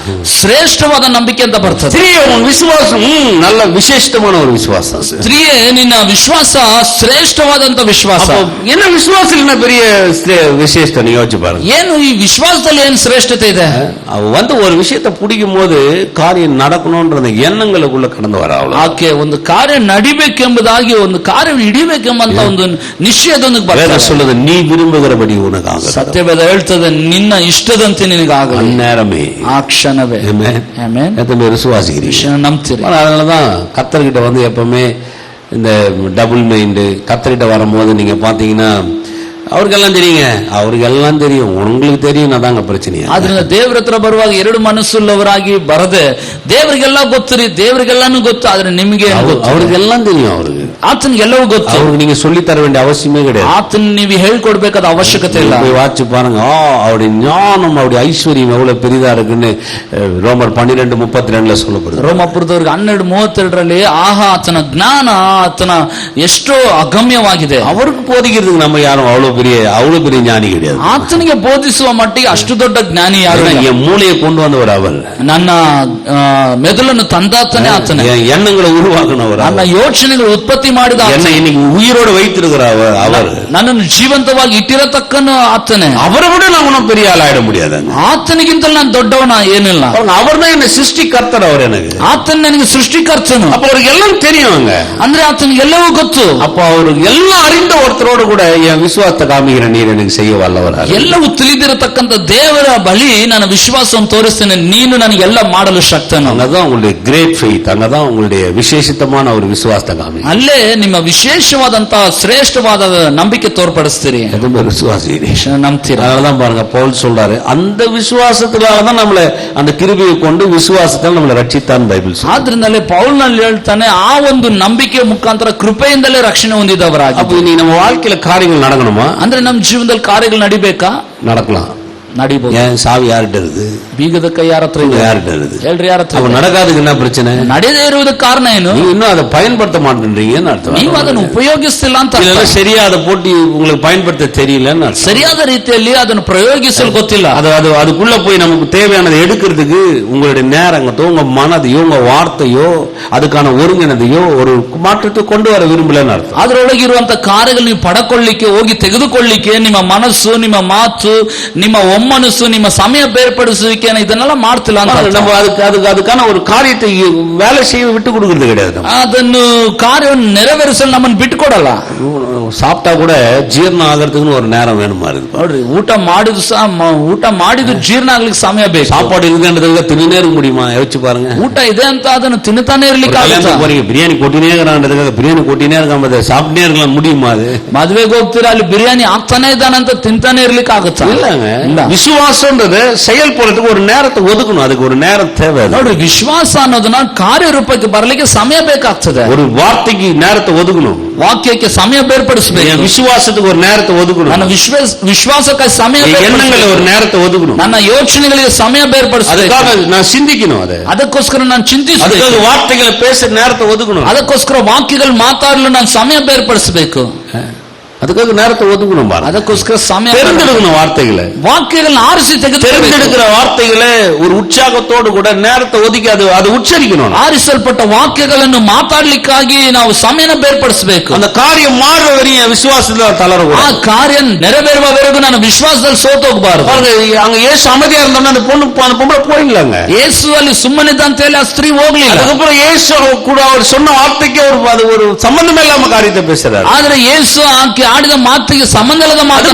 ಶ್ರೇಷ್ಠವಾದ ನಂಬಿಕೆ ಅಂತ ಬರ್ತದೆ. ಸ್ತ್ರೀಯ ವಿಶ್ವಾಸ நல்ல விசேஷமான ஒரு விசுவாசம். ಸ್ತ್ರೀಯೇ ನಿನ್ನ ವಿಶ್ವಾಸ ಶ್ರೇಷ್ಠವಾದಂತ ವಿಶ್ವಾಸ. என்ன விசுவாசம் என்ன பெரிய விசேஷம் யோசிச்சு பாருங்க. ಏನು ಈ ವಿಶ್ವಾಸದಲ್ಲಿ ಏನು ಶ್ರೇಷ್ಠತೆ ಇದೆ? வந்து ஒரு விஷயத்தை பிடிக்கும் போது காரியம் நடக்கணும்ன்ற எண்ணங்களுக்குள்ள கடந்து வர அவ்வளவு. ಆಕೆ ಒಂದು ಕಾರ್ಯ ನಡಿಬೇಕೆಂಬುದಾಗಿ ಒಂದು ಕಾರ್ಯ ಹಿಡಿಬೇಕೆಂಬಂತ ಒಂದು ನಿಶ್ಚಯದೊಂದಿಗೆ ಬರ್ತಾರೆ. சொல்லுது நீ விரும்புகிறபடி உனக்கு ஆகும். ಸತ್ಯವೇದ ಹೇಳ್ತದೆ ನಿನ್ನ ಇಷ್ಟದಂತೆ ನಿನಗಾಗಲಿ. அந்நேரமே ಆ ಕ್ಷಣವೇ. ಆಮೆನ್. எத்தனை விசுவாசிக்கிறீங்க? ನಂಬ್ತೀರಿ? அதனாலதான் கர்த்தர்கிட்ட வந்து எப்பவுமே இந்த டபுள் மைண்டு கர்த்தர்கிட்ட வரும்போது நீங்க பாத்தீங்கன்னா ಅವ್ರಿಗೆல்லாம் தெரியுங்க, ಅವ್ರಿಗೆல்லாம் தெரியும், உங்களுக்கு தெரியும், ಅದಾಂಗ ಪ್ರಚನೆಯ. ಆದ್ರಿಂದ ದೇವರ ಹತ್ರ ಬರುವಾಗ ಎರಡು ಮನಸ್ಸುಳ್ಳವರಾಗಿ ಬರದೆ ದೇವರಿಗೆಲ್ಲ ಗೊತ್ತಿರಿ, ದೇವರಿಗೆಲ್ಲಾನು ಗೊತ್ತು, ಆದ್ರೆ ನಿಮಗೆ ಅವ್ರಿಗೆல்லாம் தெரியும், ಅವ್ರಿಗೆ ಆತನಿಗೆಲ್ಲವೂ ಗೊತ್ತು. ಅವ್ರಿಗೆ நீங்க சொல்லி தர வேண்டிய அவசியமே கிடையாது. ಆತನ ನೀವು ಹೇಳ್ಕೊಡ್ಬೇಕಾದ ಅವಶ್ಯಕತೆ ಇಲ್ಲ. போய் வாட்சி பாருங்க, அவருடைய ஞானம் அவருடைய ஐஸ்வர்யம் எவ்வளவு பெரிதா இருக்குன்னு ரோமர் 12:32 சொல்லப்படுது. ರೋಮಾಪುರದವ್ರಿಗೆ 12:32 ಆಹಾ ಆತನ ಜ್ಞಾನ ಆತನ ಎಷ್ಟೋ ಅಗಮ್ಯವಾಗಿದೆ. அவருக்கு போதிக்கிறதுக்கு நம்ம யாரும் அவ்வளவு பெரிய ஞானி கிடையாது. ಆತನಿಗೆ ಬೋಧಿಸುವ ಮಟ್ಟಿಗೆ ಅಷ್ಟು ದೊಡ್ಡ ಜ್ಞಾನಿ ಯಾರು? என் மூளையை கொண்டு வந்தவர் அவர். ನನ್ನ ಮೆದುಳನ್ನು ತಂದಾತನೇ ಆತನೇ. எண்ணங்களை உருவாக்குனவர். ನನ್ನ ಯೋಚನೆಗಳು ಉತ್ಪತ್ತಿ ಮಾಡಿದ என்ன இன்னைக்கு உயிரோடு வைத்திருக்கிறார் அவர். ನನ್ನನ್ನು ಜೀವಂತವಾಗಿ ಇಟ್ಟಿರತಕ್ಕನು ಆತನೇ. அவரை விட நான் ஒன்றும் பெரிய ஆள் ஆயிட முடியாது. ಆತನಿಗಿಂತಲೂ ನಾನು ದೊಡ್ಡವನ ಏನಿಲ್ಲ. அவர் தான் என்ன சிருஷ்டிಕರ್ತர். அவர் எனக்கு ಆತನ ನನಗೆ ಸೃಷ್ಟಿಕರ್ತನು. அப்ப அவருக்கு எல்லாம் தெரியும். ಅಂದ್ರೆ ಆತನಿಗೆ ಎಲ್ಲವೂ ಗೊತ್ತು. அப்ப அவருக்கு எல்லாம் அறிந்த ஒருத்தரோடு கூட என் விசுவாசத்தை காமிக்கிற நீர் எனக்கு செய்ய வல்லவர். ಎಲ್ಲವೂ ತಿಳಿದಿರತಕ್ಕಂತ ದೇವರ ಬಳಿ ನನ್ನ ವಿಶ್ವಾಸವನ್ನು ತೋರಿಸ್ತೇನೆ, ನೀನು ನನಗೆಲ್ಲ ಮಾಡಲು ಶಕ್ತನು. அங்கதான் உங்களுடைய கிரேட் ஃபெய்த், அங்கதான் உங்களுடைய விசேஷித்தமான ஒரு விசுவாசத்தை காமி. ಅಲ್ಲೇ ನಿಮ್ಮ ವಿಶೇಷವಾದಂತಹ ಶ್ರೇಷ್ಠವಾದ ನಂಬಿಕೆ ತೋರ್ಪಡಿಸ್ತೀರಿ. விசுவாசி ನಂಬ್ತೀರಿ? அதனாலதான் பாருங்க பவுல் சொல்றாரு, அந்த விசுவாசத்தினாலதான் நம்மளை அந்த கிருபையை கொண்டு விசுவாசத்தால் நம்மளை ரட்சித்தான் பைபிள். ಆದ್ರಿಂದಲೇ ಪೌಲ್ನಲ್ಲಿ ಹೇಳ್ತಾನೆ, ಆ ಒಂದು ನಂಬಿಕೆ ಮುಖಾಂತರ ಕೃಪೆಯಿಂದಲೇ ರಕ್ಷಣೆ ಹೊಂದಿದವರಾಗಿ. அப்ப நீ நம்ம வாழ்க்கையில காரியங்கள் நடக்கணுமா? ಅಂದ್ರೆ ನಮ್ಮ ಜೀವನದಲ್ಲಿ ಕಾರ್ಯಗಳು ನಡಿಬೇಕಾ? நடக்கலாம், ನಡಿಬಹುದು. ஏன் சாவி யார்கிட்ட இருக்குது? ಬೀಗದ ಕೈ ಯಾರ ಹತ್ರ ಇದೆ? யார்கிட்ட இருக்குது? ಹೇಳ್ರಿ, ಯಾರ ಹತ್ರ? நடக்காதுக்கு என்ன பிரச்சனை? ನಡೆಯದೇ ಇರುವುದಕ್ಕೆ ಕಾರಣ ಏನು? நீங்க இன்னும் அதை பயன்படுத்த மாட்டேன்றீங்கன்னு அர்த்தம். ನೀವು ಅದನ್ನು ಉಪಯೋಗಿಸ್ತಿಲ್ಲ ಅಂತ. சரியா அதை போட்டு உங்களுக்கு பயன்படுத்த தெரியலன்னு அர்த்தம். ಸರಿಯಾದ ರೀತಿಯಲ್ಲಿ ಅದನ್ನು ಪ್ರಯೋಗಿಸಲು ಗೊತ್ತಿಲ್ಲ. அதுக்குள்ள போய் நமக்கு தேவையானதை எடுக்கிறதுக்கு உங்களுடைய நேரங்கத்தோ உங்க மனதையோ உங்க வார்த்தையோ அதுக்கான ஒருங்கிணைதையோ ஒரு மாற்றத்தை கொண்டு வர விரும்பலன்னு அர்த்தம். ಅದರೊಳಗಿರುವಂತ ಕಾರ್ಯಗಳು ನೀವು ಪಡಕೊಳ್ಳಿಕ್ಕೆ ಹೋಗಿ ತೆಗೆದುಕೊಳ್ಳಿಕ್ಕೆ ನಿಮ್ಮ ಮನಸ್ಸು, ನಿಮ್ಮ ಮಾತು, ನಿಮ್ಮ ಒಮ್ಮನಸ್ಸು, ನಿಮ್ಮ ಸಮಯ ಬೇರ್ಪಡಿಸುವಿಕೆ ಇದನ್ನೆಲ್ಲ ಮಾಡ್ತಿಲ್ಲ ಅಂತ. நம்ம அதுக்கான ஒரு காரியத்தை வேலை செய்ய விட்டு கொடுக்கிறது கிடையாது. ಅದನ್ನು ಕಾರ್ಯವನ್ನು ನೆರವೇರಿಸಲು ನಮ್ಮನ್ನು ಬಿಟ್ಟು ಕೊಡಲ್ಲ. சாப்பிட்டா கூட ஜீரணம் ஆகிறதுக்குன்னு ஒரு நேரம் வேணுமா இருக்கு. ನೋಡ್ರಿ, ಊಟ ಮಾಡಿದ್ದು ಜೀರ್ಣ ಆಗ್ಲಿಕ್ಕೆ ಸಮಯ ಬೇಕು. சாப்பாடு இருக்குன்றதுக்கு தின்னே இருக்க முடியுமா? யோசிச்சு பாருங்க. ಊಟ ಇದೆ ಅಂತ ಅದನ್ನು ತಿನ್ನುತ್ತಾನೆ ಇರ್ಲಿಕ್ಕೆ போறீங்க, பிரியாணி கொட்டினே இருக்கிறான்றதுக்காக பிரியாணி கொட்டினே இருக்காம சாப்பிட்டே இருக்கலாம் முடியுமா? அது ಮದುವೆಗೆ ಹೋಗ್ತೀರಾ, ಅಲ್ಲಿ ಬಿರಿಯಾನಿ ಆಗ್ತಾನೆ ಇದ್ದಾನಂತ ತಿಂತಾನೆ ಇರ್ಲಿಕ್ಕೆ ಆಗುತ್ತಾ? இல்லங்க. விசுவாசம்ன்றது செயல்படுறதுக்கு ஒரு நேரத்தை ஒதுக்கணும், அதுக்கு ஒரு நேரம் தேவை. ನೋಡ್ರಿ, ವಿಶ್ವಾಸ ಅನ್ನೋದನ್ನ ಕಾರ್ಯರೂಪಕ್ಕೆ ಬರಲಿಕ್ಕೆ ಸಮಯ ಬೇಕಾಗ್ತದೆ. ஒரு வார்த்தைக்கு நேரத்தை ஒதுக்கணும், ವಾಕ್ಯಕ್ಕೆ ಸಮಯ ಬೇರ್ಪಡಿಸಬೇಕು. விசுவாசத்துக்கு ஒரு நேரத்தை ஒதுக்கணும், ನನ್ನ ವಿಶ್ವಾಸಕ್ಕೆ ಸಮಯ, எண்ணங்களை ஒரு நேரத்தை ஒதுக்கணும், ನನ್ನ ಯೋಚನೆಗಳಿಗೆ ಸಮಯ ಬೇರ್ಪಡಿಸಬೇಕು. அதுக்காக நான் சிந்திக்கணும், ಅದಕ್ಕೋಸ್ಕರ ನಾನು ಚಿಂತಿಸಬೇಕು. அதுக்காக வார்த்தைகளை பேச நேரத்தை ஒதுக்கணும், ಅದಕ್ಕೋಸ್ಕರ ವಾಕ್ಯಗಳು ಮಾತಾಡಲು ನಾನು ಸಮಯ ಬೇರ್ಪಡಿಸಬೇಕು. அதுக்காக நேரத்தை ஒதுக்கணும். ಅದಕ್ಕೋಸ್ಕರ ಸಮಯ தெரிந்தெடுக்கணும், வார்த்தைகளை ವಾಕ್ಯಗಳನ್ನ ಆರಿಸಿ தெரிந்தெடுக்கிற வார்த்தைகளை ஒரு உற்சாகத்தோடு கூட நேரத்தை ஒதுக்கி அது உச்சரிக்கணும். ಆರಿಸಲ್ಪಟ್ಟ ವಾಕ್ಯಗಳನ್ನು ಮಾತಾಡ್ಲಿಕ್ಕಾಗಿ ನಾವು ಸಮಯನ ಬೇರ್ಪಡಿಸಬೇಕು. அந்த காரியம் மாறுவரையும் விசுவாசத்தில் தளரக்கூடாது. ಆ ಕಾರ್ಯ ನೆರವೇರುವವರೆಗೂ ನಾನು ವಿಶ್ವಾಸದಲ್ಲಿ ಸೋತೋಗಬಾರದು. அங்க ஏசு அமைதியா இருந்தோம்னா அந்த பொம்பளை போயிடலாங்க. ಯೇಸು ಅಲ್ಲಿ ಸುಮ್ಮನಿದ್ದ ಅಂತ ಹೇಳಿ ಆ ಸ್ತ್ರೀ ಹೋಗ್ಲಿಲ್ಲ. அதுக்கப்புறம் ஏசு கூட அவர் சொன்ன வார்த்தைக்கு ஒரு சம்பந்தமே இல்லாம காரியத்தை பேசுறாரு. ಆದ್ರೆ ಯೇಸು ಆಕೆ ಆಡಿದ ಮಾತಿಗೆ ಸಂಬಂಧದ ಮಾತು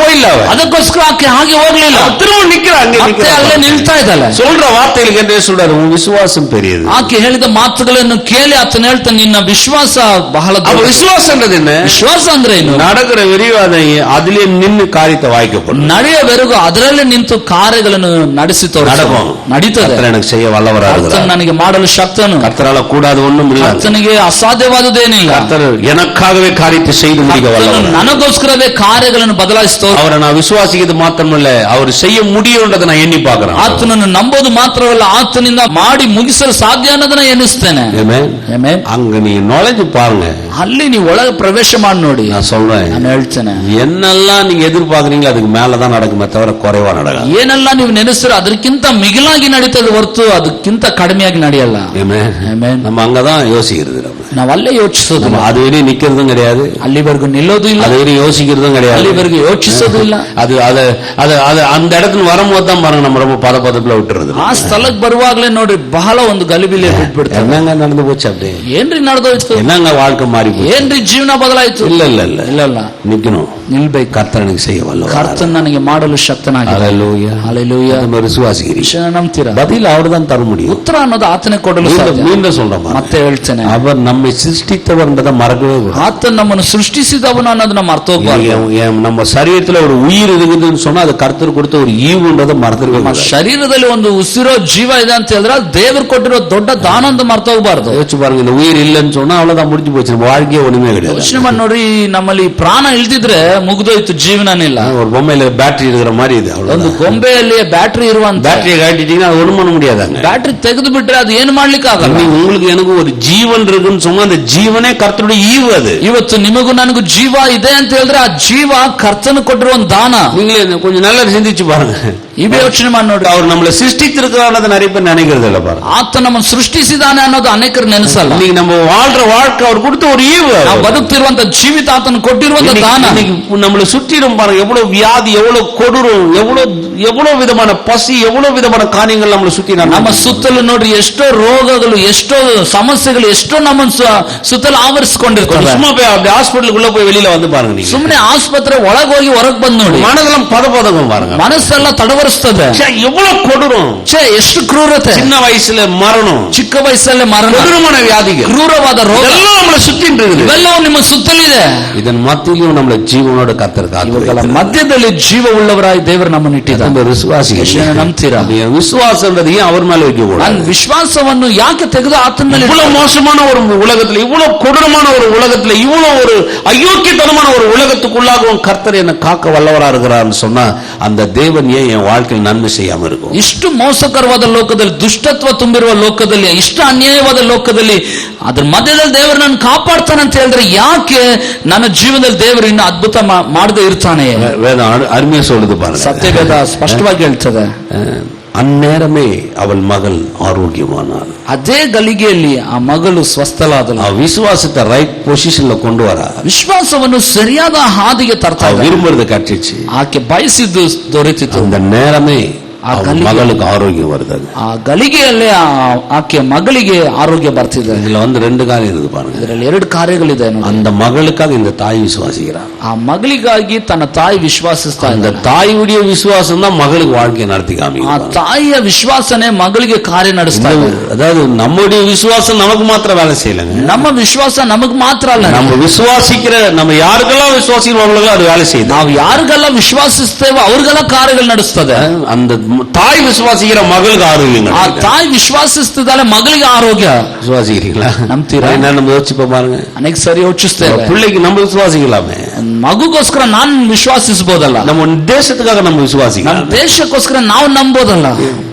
போயிಲ್ಲ. ಅದಕ್ಕೋಸ್ಕರ ಆಕೆ ಹಾಗೆ ಹೋಗ್ಲಿಲ್ಲ, திரும்ப நிக்கிறாங்க, ಅಲ್ಲೇ ನಿಲ್ತಾ ಇದ್ದಾಳೆ. சொல்ற வார்த்தைகளுக்கு என்ன சொல்றாரு? உன் விசுவாசம் பெரியது. ಆಕೆ ಹೇಳಿದ ಮಾತುಗಳನ್ನು ಕೇಳಿ ಆತನ ಹೇಳ್ತಾನೆ, ನಿನ್ನ ವಿಶ್ವಾಸ ಬಹಳ. விசுவாசம்ன்றது என்ன? ವಿಶ್ವಾಸ ಅಂದ್ರೆ ಏನು? நடக்கிற விரிவாதை அதிலே நின்று காரியத்தை வாய்க்கப்படும். ನಡೆಯುವವರೆಗೂ ಅದರಲ್ಲೇ ನಿಂತು ಕಾರ್ಯಗಳನ್ನು ನಡೆಸಿ ನಡೀತದೆ. எனக்கு செய்ய வல்லவராக, ನನಗೆ ಮಾಡಲು ಶಕ್ತನು. கர்த்தரால கூடாது ஒண்ணும் இல்லை. ಕರ್ತನಿಗೆ ಅಸಾಧ್ಯವಾದದ್ದೇನಿಲ್ಲ. கர்த்தர் எனக்காகவே காரியத்தை செய்து முடிக்க வல்லவர். ನನಗೋಸ್ಕರವೇ ಕಾರ್ಯಗಳನ್ನು ಬದಲಾಯಿಸ್ತಾ அவரை நான் விசுவாசிக்கிறது மாத்திரமல்ல, அவர் செய்ய முடியும்ன்றதை நான் எண்ணி பார்க்கிறேன். ಆತನನ್ನು ನಂಬೋದು ಮಾತ್ರವಲ್ಲ, ಆತನಿಂದ ಮಾಡಿ ಮುಗಿಸಲು ಸಾಧ್ಯ ಅನ್ನೋದನ್ನ ಎಣಿಸ್ತೇನೆ. Amen. அங்க நீ நுழைஞ்சு பாருங்க. ಅಲ್ಲಿ ನೀವು ಒಳಗೆ ಪ್ರವೇಶ ಮಾಡಿ ನೋಡಿ. நான் சொல்றேன், ನಾನು ಹೇಳ್ತೇನೆ, என்னெல்லாம் நீங்க எதிர்பார்க்கறீங்களோ அதுக்கு மேலதான் நடக்குமே தவிர குறைவா நடக்காது. ಏನೆಲ್ಲ ನೀವು ನೆನೆಸ್ತೀರೋ ಅದಕ್ಕಿಂತ ಮಿಗಿಲಾಗಿ ನಡೀತದೆ ಹೊರತು ಅದಕ್ಕಿಂತ ಕಡಿಮೆಯಾಗಿ ನಡೆಯಲ್ಲ. நம்ம அங்கதான் யோசிக்கிறது. ನಾವು ಅಲ್ಲೇ ಯೋಚಿಸೋದು, அது வரையும் நிக்கிறதும் கிடையாது, ಅಲ್ಲಿವರೆಗೂ ನಿಲ್ಲೋದು ಇಲ್ಲ, அது வரையும் யோசிக்கிறதும் கிடையாது, ಅಲ್ಲಿವರೆಗೂ ಯೋಚಿಸೋದು ಇಲ್ಲ. அது அந்த இடத்துல வரும்போது தான் பாருங்க நம்ம ரொம்ப பதப்பதப்புல விட்டுறது. ಆ ಸ್ಥಳಕ್ಕೆ ಬರುವಾಗಲೇ ನೋಡ್ರಿ ಬಹಳ ಒಂದು ಗಲಿಬಿಲಿ ಬಿಟ್ಬಿಡ್ತಾರೆ. என்னங்க நடந்து போச்சு அப்படி? ಏನ್ರಿ ನಡೆದೋಯ್ತು? என்னங்க வாழ்க்கை மாறி போச்சு? ಏನ್ರಿ ಜೀವನ ಬದಲಾಯಿತು? இல்ல நிக்கணும். ನಿಲ್ಬೇಕು. கர்த்தர் எனக்கு செய்ய வல்லவர், ಕರ್ತನ್ ನನಗೆ ಮಾಡಲು ಶಕ್ತನಾಗಿದ್ದಾನೆ. ஹalleluya ஹalleluya. நம்ம விசுவாசிக்கிறீங்க, ನಂಬ್ತೀರಾ? பதில் அவர்தான் தர முடியும். ಉತ್ತರ ಅನ್ನೋದು ಆತನೇ ಕೊಡಲು ಸಾಧ್ಯ. மீண்டும் சொல்றேன், ಮತ್ತೆ ಹೇಳ್ತೇನೆ, அவர் நம்மை சிருஷ்டித்தவர்ன்றதை மறக்கவே கூடாது. ಆತನ್ ನಮ್ಮನ್ನು ಸೃಷ್ಟಿಸಿದವನು ಅನ್ನೋದನ್ನ ಮರ್ತೋಗ್ಬಾರ್ದು. நம்ம சரீரத்துல ஒரு உயிர் இருக்குதுன்னு சொன்னா அது கர்த்தர் கொடுத்த ஒரு ஈவுன்றதை மறந்துடவே கூடாது. ಶರೀರದಲ್ಲಿ ಒಂದು ಉಸಿರೋ ಜೀವ ಇದೆ ಅಂತ ಹೇಳಿದ್ರೆ ಅದು ದೇವರು ಕೊಟ್ಟಿರೋ ದೊಡ್ಡ ದಾನ ಅಂತ ಮರ್ತೋಗ್ಬಾರ್ದು. யோசிச்சு பாருங்க, இந்த உயிர் இல்லைன்னு சொன்னா ಅவ்வளவுதான், முடிஞ்சு போச்சு, நம்ம வாழ்க்கையே ஒண்ணுமே கிடையாது. ಯೋಚನೆ ಮಾಡಿ ನೋಡ್ರಿ, ನಮ್ಮಲ್ಲಿ ಪ್ರಾಣ ಇಲ್ದಿದ್ರೆ ಮುಗಿದೋಯ್ತು, ಜೀವನನಿಲ್ಲ. ஒரு பொம்மையில பேட்டரி இருக்கிற மாதிரி இது, ಒಂದು ಗೊಂಬೆಯಲ್ಲಿ ಬ್ಯಾಟ್ರಿ ಇರುವಂತ, பேட்டரியை காட்டிட்டீங்கன்னா அது ஒண்ணும் பண்ண முடியாதாங்க. ಬ್ಯಾಟ್ರಿ ತೆಗೆದು ಬಿಟ್ರೆ ಅದು ಏನು ಮಾಡ್ಲಿಕ್ಕೆ ಆಗಲ್ಲ. உங்களுக்கு எனக்கு ஒரு ஜீவன் இருக்குன்னு சொன்னா அந்த ஜீவனே கர்த்தருடைய ஈவு. அது ಇವತ್ತು ನಿಮಗೂ ನನಗೂ ಜೀವ ಇದೆ ಅಂತ ಹೇಳಿದ್ರೆ ಆ ಜೀವ ಕರ್ತನು ಕೊಟ್ಟಿರುವ ಒಂದು ದಾನ. நீங்களே கொஞ்சம் நல்லா சிந்திச்சு பாருங்க, ಇವೆ ಯೋಚನೆ ಮಾಡಿ ನೋಡಿ. அவர் நம்மளை சிருஷ்டித்திருக்கிறார் நிறைய பேர் நினைக்கிறது இல்ல பாருங்க. ಆತ ನಮ್ಮನ್ನು ಸೃಷ್ಟಿಸಿದಾನೆ ಅನ್ನೋದು ಅನೇಕರು ನೆನೆಸಲ್ಲ. இன்னைக்கு நம்ம வாழ்ற வாழ்க்கை அவர் கொடுத்த ஒரு ஈவு. ನಾವು ಬದುಕ್ತಿರುವಂತ ಜೀವಿತ ಆತನು ಕೊಟ್ಟಿರುವಂತ ದಾನ. நம்மளை சுற்றிடும் பாருங்க, எவ்வளவு வியாதி, எவ்வளவு கொடூரம், எவ்வளவு விதமான பசி, எவ்வளவு விதமான காரியங்கள் நம்மளை சுற்றி. ನಮ್ಮ ಸುತ್ತಲೂ ನೋಡ್ರಿ ಎಷ್ಟೋ ರೋಗಗಳು, ಎಷ್ಟೋ ಸಮಸ್ಯೆಗಳು, ಎಷ್ಟೋ ನಮ್ಮ ಸುತ್ತಲೂ ಆವರಿಸಿಕೊಂಡಿರ್ತವೆ. சும்மா போய் ஹாஸ்பிட்டலுக்குள்ள போய் வெளியில வந்து பாருங்க, நீங்க ಸುಮ್ಮನೆ ಆಸ್ಪತ್ರೆ ಒಳಗೋಗಿ ಹೊರಗೆ ಬಂದು ನೋಡಿ, மனதெல்லாம் பதபதகம் பாருங்க, ಮನಸ್ಸೆಲ್ಲ ತಡವರಿಸ್ತದೆ. எவ்வளவு கொடூரம், ಎಷ್ಟು ಕ್ರೂರತೆ, சின்ன வயசுல மரணம், ಚಿಕ್ಕ ವಯಸ್ಸಲ್ಲೇ ಮರಣ, கொடூரமான வியாதிகள், ಕ್ರೂರವಾದ ರೋಗ எல்லாம் நம்மளை சுற்றி இருக்குது. ಇವೆಲ್ಲವೂ ನಿಮ್ಮ ಸುತ್ತಲಿದೆ. இதன் மத்தியிலும் நம்மளை ஜீவனோட கர்த்தர் ಇವುಗಳ ಮಧ್ಯದಲ್ಲಿ ಜೀವವುಳ್ಳವರಾಗಿ ದೇವರು ನಮ್ಮನ್ನು ಇಟ್ಟಿದ್ದಾನೆ. விசுவாசிகள் ನಂಬ್ತೀರಾ? விசுவாசன்றதையும் அவர் மேல வைக்க கூடாது. ನನ್ನ ವಿಶ್ವಾಸವನ್ನು ಯಾಕೆ ತೆಗೆದು ಆತನ ಮೇಲೆ? இவ்வளவு மோசமான ஒரு உலகத்துல, இவ்வளவு கொடூரமான ஒரு உலகத்துல, இவ்வளவு ஒரு அயோக்கியத்தனமான ஒரு உலகத்துக்குள்ளாகவும் கர்த்தர் என்ன காக்க வல்லவரா இருக்கிறார்னு சொன்னா அந்த தேவன் ஏன் என் வாழ்க்கையில் நன்மை செய்யாம இருக்கும்? ಇಷ್ಟು ಮೋಸಕರವಾದ ಲೋಕದಲ್ಲಿ, ದುಷ್ಟತ್ವ ತುಂಬಿರುವ ಲೋಕದಲ್ಲಿ, ಇಷ್ಟು ಅನ್ಯಾಯವಾದ ಲೋಕದಲ್ಲಿ ಅದ್ರ ಮಧ್ಯದಲ್ಲಿ ದೇವರು ನನ್ನ ಕಾಪಾಡ್ತಾನೆ ಅಂತ ಹೇಳಿದ್ರೆ ಯಾಕೆ ನನ್ನ ಜೀವನದಲ್ಲಿ ದೇವರು ಇನ್ನು ಅದ್ಭುತ ಮಾಡದೇ ಇರ್ತಾನೆ? வேதம் அருமையா சொல்லுது பாருங்க, ಸತ್ಯವೇದ ಸ್ಪಷ್ಟವಾಗಿ ಹೇಳ್ತದೆ. அந்நேரமே அவள் மகள் ஆரோக்கியமானாள். ಅದೇ ಗಳಿಗೆಯಲ್ಲಿ ಆ ಮಗಳು ಸ್ವಸ್ಥಳಾದಳು. ಆ விசுவாசத்தை ரைட் பொசிஷன்ல கொண்டு வர, ವಿಶ್ವಾಸವನ್ನು ಸರಿಯಾದ ಹಾದಿಗೆ ತರ್ತಾ ಇದ್ದಾಳೆ. விரும்புறது கட்டிச்சு, ಆಕೆ ಬಯಸಿದ್ದು ದೊರೆತಿತ್ತು. அந்த நேரமே மகளுக்கு ஆரோக்கியம் வருது. ಆ ಗಳಿಗೆಯಲ್ಲೇ ಆಕೆ ಮಗಳಿಗೆ ಆರೋಗ್ಯ ಬರ್ತಿದೆ. இதுல வந்து ரெண்டு காரியம் இருக்கு பாருங்க, ಇದರಲ್ಲಿ ಎರಡು ಕಾರ್ಯಗಳಿದೆ. அந்த மகளுக்காக இந்த தாய் விசுவாசிக்கிறார், ಆ ಮಗಳಿಗಾಗಿ ತನ್ನ ತಾಯಿ ವಿಶ್ವಾಸಿಸ್ತಾ அந்த ಇದ್ದಾಳೆ. தாயுடைய விசுவாசம் தான் மகளுக்கு வாழ்க்கையை நடத்தி ಆ காமிக்கும். ತಾಯಿಯ ವಿಶ್ವಾಸನೆ ಮಗಳಿಗೆ ಕಾರ್ಯ ನಡೆಸ್ತಾ ಇದೆ. அதாவது நம்முடைய விசுவாசம் நமக்கு மாத்திரம் வேலை செய்யலங்க, ನಮ್ಮ ವಿಶ್ವಾಸ ನಮಗ್ ಮಾತ್ರ ಅಲ್ಲ, நம்ம ವಿಶ್ವಾಸಿக்கிற நம்ம யாருக்கெல்லாம் விசுவாசிக்கிறோம் அவங்களுக்கெல்லாம் அது வேலை செய்யுது. ನಾವು ಯಾರಿಗೆಲ್ಲ ವಿಶ್ವಾಸಿಸ್ತೇವೋ ಅವ್ರಿಗೆಲ್ಲ ಕಾರ್ಯಗಳು ನಡೆಸ್ತದೆ. அந்த தாய் விசுவாசிக்கிற மகளுக்கு ஆரோக்கியம், ಆ ತಾಯಿ ವಿಶ್ವಾಸಿಸ್ತಿದ್ದಾಳೆ, ಮಗಳಿಗೆ ಆರೋಗ್ಯ. விசுவாசிக்கிறீங்களா? ನಂಬ್ತೀರಾ? என்ன நம்ம யோசிச்சு பாருங்க, ಅನೇಕ ಸರಿ ಯೋಚಿಸ್ತೇವೆ, பிள்ளைக்கு நம்ம விசுவாசிக்கலாமே, ಮಗುಗೋಸ್ಕರ ನಾನು ವಿಶ್ವಾಸಿಸಬಹುದಲ್ಲ, நம்ம தேசத்துக்காக நம்ம ನಮ್ಮ விசுவாசிக்கலாம், ದೇಶಕ್ಕೋಸ್ಕರ ನಾವು ನಂಬೋದಲ್ಲ.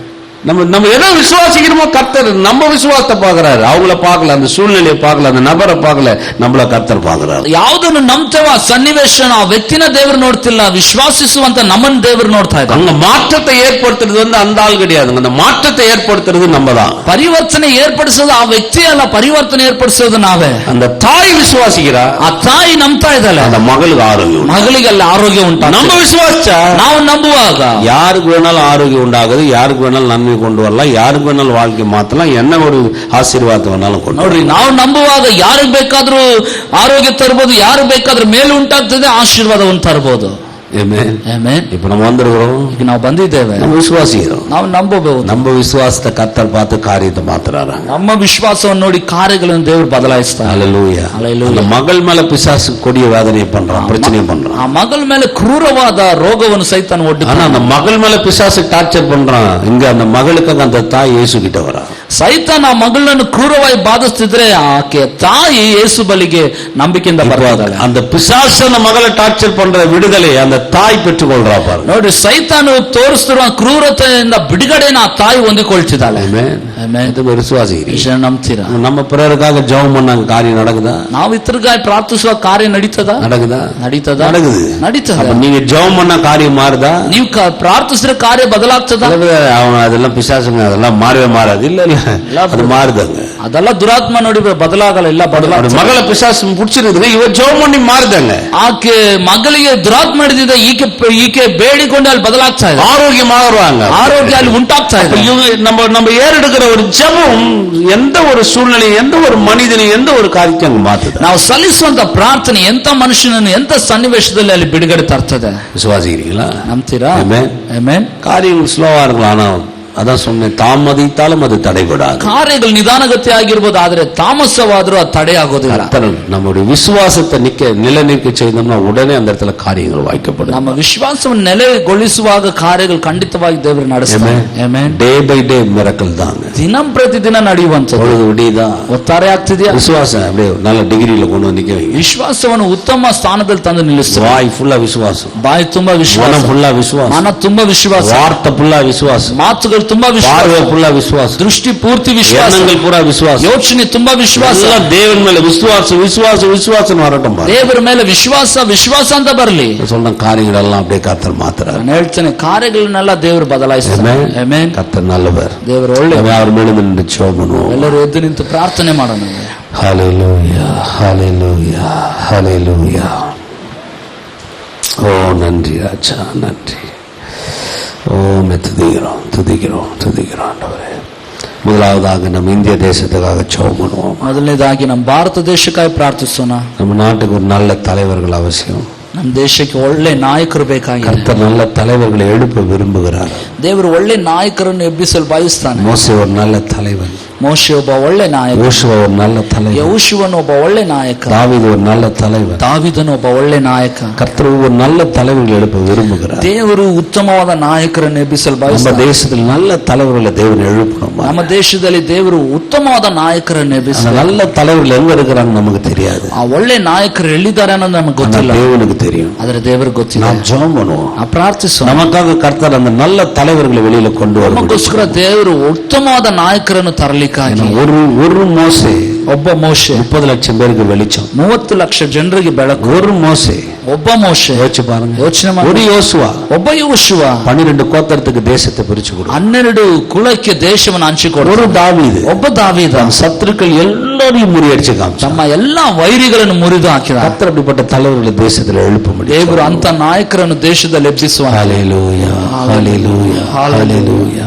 நம்ம எதை விசுவாசிக்கிறோமோ கர்த்தர் நம்ம விசுவாசத்தை பார்க்கிறாரு, அவங்கள பார்க்கல, அந்த சூழ்நிலையை பார்க்கல, அந்த நபரை பார்க்கல, நம்மள கர்த்தர் பார்க்கிறாரு. ಯಾವುದನ್ನು ನಂಬ್ತೇವ ಆ ಸನ್ನಿವೇಶನ, ಆ ವ್ಯಕ್ತಿನ ದೇವರು ನೋಡ್ತಿಲ್ಲ, ವಿಶ್ವಾಸಿಸುವಂತ ನಮ್ಮನ್ನ ದೇವರು ನೋಡ್ತಾ ಇದ್ದಾರೆ. அங்க மாற்றத்தை ஏற்படுத்துறது வந்து அந்த ஆள் கிடையாது, அந்த மாற்றத்தை ஏற்படுத்துறது நம்ம தான். ಪರಿವರ್ತನೆ ಏರ್ಪಡಿಸೋದು ಆ ವ್ಯಕ್ತಿ ಅಲ್ಲ, ಪರಿವರ್ತನೆ ಏರ್ಪಡಿಸೋದು ನಾವೇ. அந்த தாய் விசுவாசிக்கிறா, ಆ ತಾಯಿ ನಂಬ್ತಾ ಇದ್ದಾಳೆ, அந்த மகளுக்கு ஆரோக்கியம், ಮಗಳಿಗೆಲ್ಲ ಆರೋಗ್ಯ ಉಂಟು. நம்ம விசுவாசிச்சா ನಾವು ನಂಬುವಾಗ யாருக்கு வேணாலும் ஆரோக்கியம் உண்டாகுது, யாருக்கு வேணாலும் நன்மை கொண்டு வரலாம், யாருக்கு வேணாலும் வாழ்க்கை மாத்தலாம், என்ன ஒரு ஆசீர்வாதத்தை வேணாலும் கொண்டு ನೋಡ್ರಿ, ನಾವು ನಂಬುವಾಗ ಯಾರಿಗೆ ಬೇಕಾದ್ರೂ ಆರೋಗ್ಯ ತರಬಹುದು, ಯಾರು ಬೇಕಾದ್ರೂ ಮೇಲೆ ಉಂಟಾಗ್ತದೆ, ಆಶೀರ್ವಾದವನ್ನು ತರಬಹುದು. Amen. Amen. இப்ப நம்ம வந்திருக்கிறோம், ಈಗ ನಾವು ಬಂದಿದ್ದೇವೆ, நம்ம ವಿಶ್ವಾಸಿக்கிறோம். ನಾವು ನಂಬಬಹುದು. நம்ம விசுவாசத்தை கர்த்தர் பார்த்து காரியத்தை மாத்துறாங்க. ನಮ್ಮ ವಿಶ್ವಾಸವನ್ನು ನೋಡಿ ಕಾರ್ಯಗಳನ್ನು ದೇವರು ಬದಲಾಯಿಸ್ತಾನೆ. ஹalleluya. அந்த மகள் மேல பிசாசு கொடிய வேதனை பண்றான், பிரச்சனை பண்றான். ಆ ಮಗಳ ಮೇಲೆ ಕ್ರೂರವಾದ ರೋಗವನ್ನು ಸೈತಾನ ಒಡ್ಡುತ್ತಾನೆ. ஆனா அந்த மகள் மேல பிசாசு டார்ச்சர் பண்றான். இங்க அந்த மகளுக்காக அந்த தாய் இயேசு கிட்ட வரா. ಸೈತಾನ ಆ ಮಗಳನ್ನು ಕ್ರೂರವಾಗಿ ಬಾಧಿಸ್ತಿದ್ರೆ ಆಕೆ ತಾಯಿ ಯೇಸು ಬಳಿಗೆ ನಂಬಿಕೆಯಿಂದ ಬರ್ತಾಳೆ. அந்த பிசாசு அந்த மகளை டார்ச்சர் பண்ற விடுதலை அந்த தாய் பெற்றுக்கொள்றா பாருங்க. ನೋಡಿ, ಸೈತಾನು ತೋರಿಸ್ತಿರುವ ಕ್ರೂರತೆಯಿಂದ ಬಿಡುಗಡೆನ ಆ ತಾಯಿ ಹೊಂದಿಕೊಳ್ತಿದ್ದಾಳೆ. இது விசுவாசிக்கிறீங்க. ನಂಬ್ತೀರಾ? நம்ம பிறருக்காக ஜெபம் பண்ண காரியம் நடக்குதா? ನಾವು ಇತರಗಾಗಿ ಪ್ರಾರ್ಥಿಸುವ ಕಾರ್ಯ ನಡೀತದ? நடக்குதா? ನಡೀತದ. அப்ப நீங்க ஜெபம் பண்ண காரியம் மாறுதா? ನೀವು ಪ್ರಾರ್ಥಿಸಿದ್ರೆ ಕಾರ್ಯ ಬದಲಾಗ್ತದ? அவன் அதெல்லாம் பிசாசுங்க, அதெல்லாம் மாறவே மாறாது. இல்ல இல்ல, அது மாறுதாங்க. ಅದೆಲ್ಲ ದುರಾತ್ಮ ನೋಡಿ ಬದಲಾಗಲ್ಲ. ಇಲ್ಲ ಬದಲಾಗ. மகளை பிசாசு பிடிச்சிருக்குங்க, இவ ஜெபம் பண்ணி மாறுதாங்க. ಆಕೆ ಮಗಳಿಗೆ ದುರಾತ್ಮ ಹಿಡಿದಿದೆ, ಈಕೆ ಬೇಡಿಕೊಂಡು ಅಲ್ಲಿ ಬದಲಾಗ್ತಾ ಇದೆ, ஆரோக்கியமாகறாங்க, ಆರೋಗ್ಯ ಅಲ್ಲಿ ಉಂಟಾಗ್ತಾ ಇದೆ. நம்ம ஏறெடுக்கிற ஒரு ஜெபம் எந்த ஒரு சூழ்நிலை, எந்த ஒரு மனிதனை, எந்த ஒரு காரியத்தை மாத்துது. ನಾವು ಸಲ್ಲಿಸುವಂತ ಪ್ರಾರ್ಥನೆ ಎಂತ ಮನುಷ್ಯನನ್ನು ಎಂತ ಸನ್ನಿವೇಶದಲ್ಲಿ ಅಲ್ಲಿ ಬಿಡುಗಡೆ ತರ್ತದೆ. விசுவாசிக்கிறீங்களா? ನಂಬ್ತೀರಾ? ஆமென். காரியங்கள் ஸ்லோவா இருக்கலாம், ஆனா அதான் சொன்னேன், தாமதித்தாலும் அது தடைபடாது. ಕಾರ್ಯಗಳು ನಿಧಾನಗತಿ ಆಗಿರ್ಬೋದು, ಆದ್ರೆ ತಾಮಸವಾದರೂ ಅದು ತಡೆ ಆಗೋದಿಲ್ಲ. நம்முடைய விசுவாசத்தை நிலைநிற்க செய்தோம்னா உடனே அந்த இடத்துல காரியங்கள் வாய்க்கப்படும். ನಮ್ಮ ವಿಶ್ವಾಸವನ್ನು ನೆಲೆಗೊಳಿಸುವಾಗ ಕಾರ್ಯಗಳು ಖಂಡಿತವಾಗಿ ದೇವರು ನಡೆಸ್ತಾನೆ. Amen. Day by day miracle தாங்க. ದಿನ ಪ್ರತಿದಿನ ನಡೆಯುವಂತದ್ದು. பொழுது விடியுதா, ಒತ್ತಾರೆ ಆಗ್ತಿದೆಯಾ? விசுவாசம் அப்படியே நல்ல டிகிரில கொண்டு வந்து நிக்க வைங்க. ವಿಶ್ವಾಸವನ್ನು ಉತ್ತಮ ಸ್ಥಾನದಲ್ಲಿ ತಂದು ನಿಲ್ಲಿಸ್ತಾರೆ. வாய் ஃபுல்லா விசுவாசம், ಬಾಯಿ ತುಂಬಾ ವಿಶ್ವಾಸ, மனம் ஃபுல்லா விசுவாசம், ಮನ ತುಂಬಾ ವಿಶ್ವಾಸ, வார்த்தை ஃபுல்லா விசுவாசம், ಮಾತುಗಳು ತುಂಬಾ ವಿಶ್ವಾಸ, பார்வை ஃபுல்லா விசுவாசம், ದೃಷ್ಟಿ ಪೂರ್ತಿ ವಿಶ್ವಾಸ, எண்ணங்கள் பூரா விசுவாசம், ಯೋಚನೆ ತುಂಬಾ ವಿಶ್ವಾಸ. எல்லாம் தேவன் மேல விசுவாசம் விசுவாசம் விசுவாசம் வரட்டும். ದೇವರ ಮೇಲೆ ವಿಶ್ವಾಸ ವಿಶ್ವಾಸ ಅಂತ ಬರಲಿ. சொன்ன காரியங்கள் எல்லாம் அப்படியே கர்த்தர் மாத்துறார். ನಾನು ಹೇಳ್ತೇನೆ, ಕಾರ್ಯಗಳನ್ನೆಲ್ಲ ದೇವರು ಬದಲಾಯಿಸ್ತಾನೆ. ಆಮೆನ್. கர்த்தர் நல்லவர், ದೇವರು ಒಳ್ಳೆಯವರು. அவர் மேல நின்று ஜெபம் ಎಲ್ಲರೂ ಎದ್ದು ನಿಂತು ಪ್ರಾರ್ಥನೆ ಮಾಡೋಣ. ஹalleluya ஹalleluya ஹalleluya. ஓ நன்றி ராஜா, நன்றி. ஓ துதிக்கிறோம் துதிக்கிறோம் துதிக்கிறோம் ஆண்டவரே. முதலாவதாக நம்ம இந்திய தேசத்துக்காக ஜெபம் பண்ணுவோம். ಮೊದಲನೇದಾಗಿ ನಮ್ಮ ಭಾರತ ದೇಶಕ್ಕಾಗಿ ಪ್ರಾರ್ಥಿಸೋಣ. நம்ம நாட்டுக்கு ஒரு நல்ல தலைவர்கள் அவசியம். ನಮ್ಮ ದೇಶಕ್ಕೆ ಒಳ್ಳೆ ನಾಯಕರು ಬೇಕಾಗಿದೆ. கர்த்தர் நல்ல தலைவர்களை எழுப்ப விரும்புகிறார். ದೇವರು ಒಳ್ಳೆ ನಾಯಕರನ್ನು ಎಬ್ಬಿಸಲು ಬಯಸ್ತಾನೆ. மோசே ஒரு நல்ல தலைவன், ಮೋಶೆ ಒಬ್ಬ ಒಳ್ಳೆ ನಾಯಕ, யோசுவா ஒரு நல்ல தலைவன், ಯೆಹೋಶುವನು ಒಬ್ಬ ಒಳ್ಳೆ ನಾಯಕ, தாவீது ஒரு நல்ல தலைவன். ದಾವೀದನು ಒಬ್ಬ ಒಳ್ಳೆ ನಾಯಕ. கர்த்தர் ஒரு நல்ல தலைவர்களை எழுப்ப விரும்புகிறார். ದೇವರು ಉತ್ತಮವಾದ ನಾಯಕರನ್ನು ಎಬ್ಬಿಸಲು நம்ம ಬಯಸ್ತಾನೆ. தேசத்தில் நல்ல தலைவர்களை தேவன் எழுப்பணும். ನಮ್ಮ ದೇಶದಲ್ಲಿ ದೇವರು ಉತ್ತಮವಾದ ನಾಯಕರನ್ನು ಎಬ್ಬಿಸಲು. நல்ல தலைவர்கள் எங்க இருக்கிறாங்க நமக்கு தெரியாது, ಆ ಒಳ್ಳೆ ನಾಯಕರು ಎಲ್ಲಿದ್ದಾರೆ ಅನ್ನೋದು ನಮಗೆ ಗೊತ್ತಿಲ್ಲ, தேவனுக்கு தெரியும். ಆದ್ರೆ ದೇವರಿಗೆ ಗೊತ್ತಿಲ್ಲ. நாம் ஜெபம் பண்ணுவோம், ನಾವು ಪ್ರಾರ್ಥಿಸೋಣ. நமக்காக கர்த்தர் அந்த நல்ல தலைவர்களை வெளியில கொண்டு வரும். ನಮಗೋಸ್ಕರ ದೇವರು ಉತ್ತಮವಾದ ನಾಯಕರನ್ನು ತರಲಿಕ್ಕಾಗಿ. ஒரு மோசே, ಒಬ್ಬ ಮೋಶೆ 30 ಲಕ್ಷ பேருக்கு வெளிச்சம், 30 ಲಕ್ಷ ಜನರಿಗೆ ಬೆಳಕು. ஒரு மோசே, ಒಬ್ಬ ಮೋಶೆ. யோசிச்சு பாருங்க. ಯೋಚನೆ ಮಾಡಿ. ஒரு யோசுவா, ಒಬ್ಬ ಯೆಹೋಶುವ 12 கோத்திரத்துக்கு தேசத்தை பிரிச்சு கொடு. 12 ಕುಲಕ್ಕೆ ದೇಶವನ್ನು ಹಂಚಿಕೊಡು. ஒரு தாவீது, ಒಬ್ಬ ದಾವೀದ சத்துருக்கள் எல்லாரையும் முறியடிச்சு காமிச்சான். ತಮ್ಮ ಎಲ್ಲಾ ವೈರಿಗಳನ್ನು ಮುರಿದು ಹಾಕಿದ. கர்த்தர் அப்படிப்பட்ட தலைவர்களை தேசத்துல எழுப்ப முடியும். ದೇವರು ಅಂತ ನಾಯಕರನ್ನು ದೇಶದಲ್ಲಿ ಎಬ್ಬಿಸುವ. ஹalleluya ஹalleluya ஹalleluya.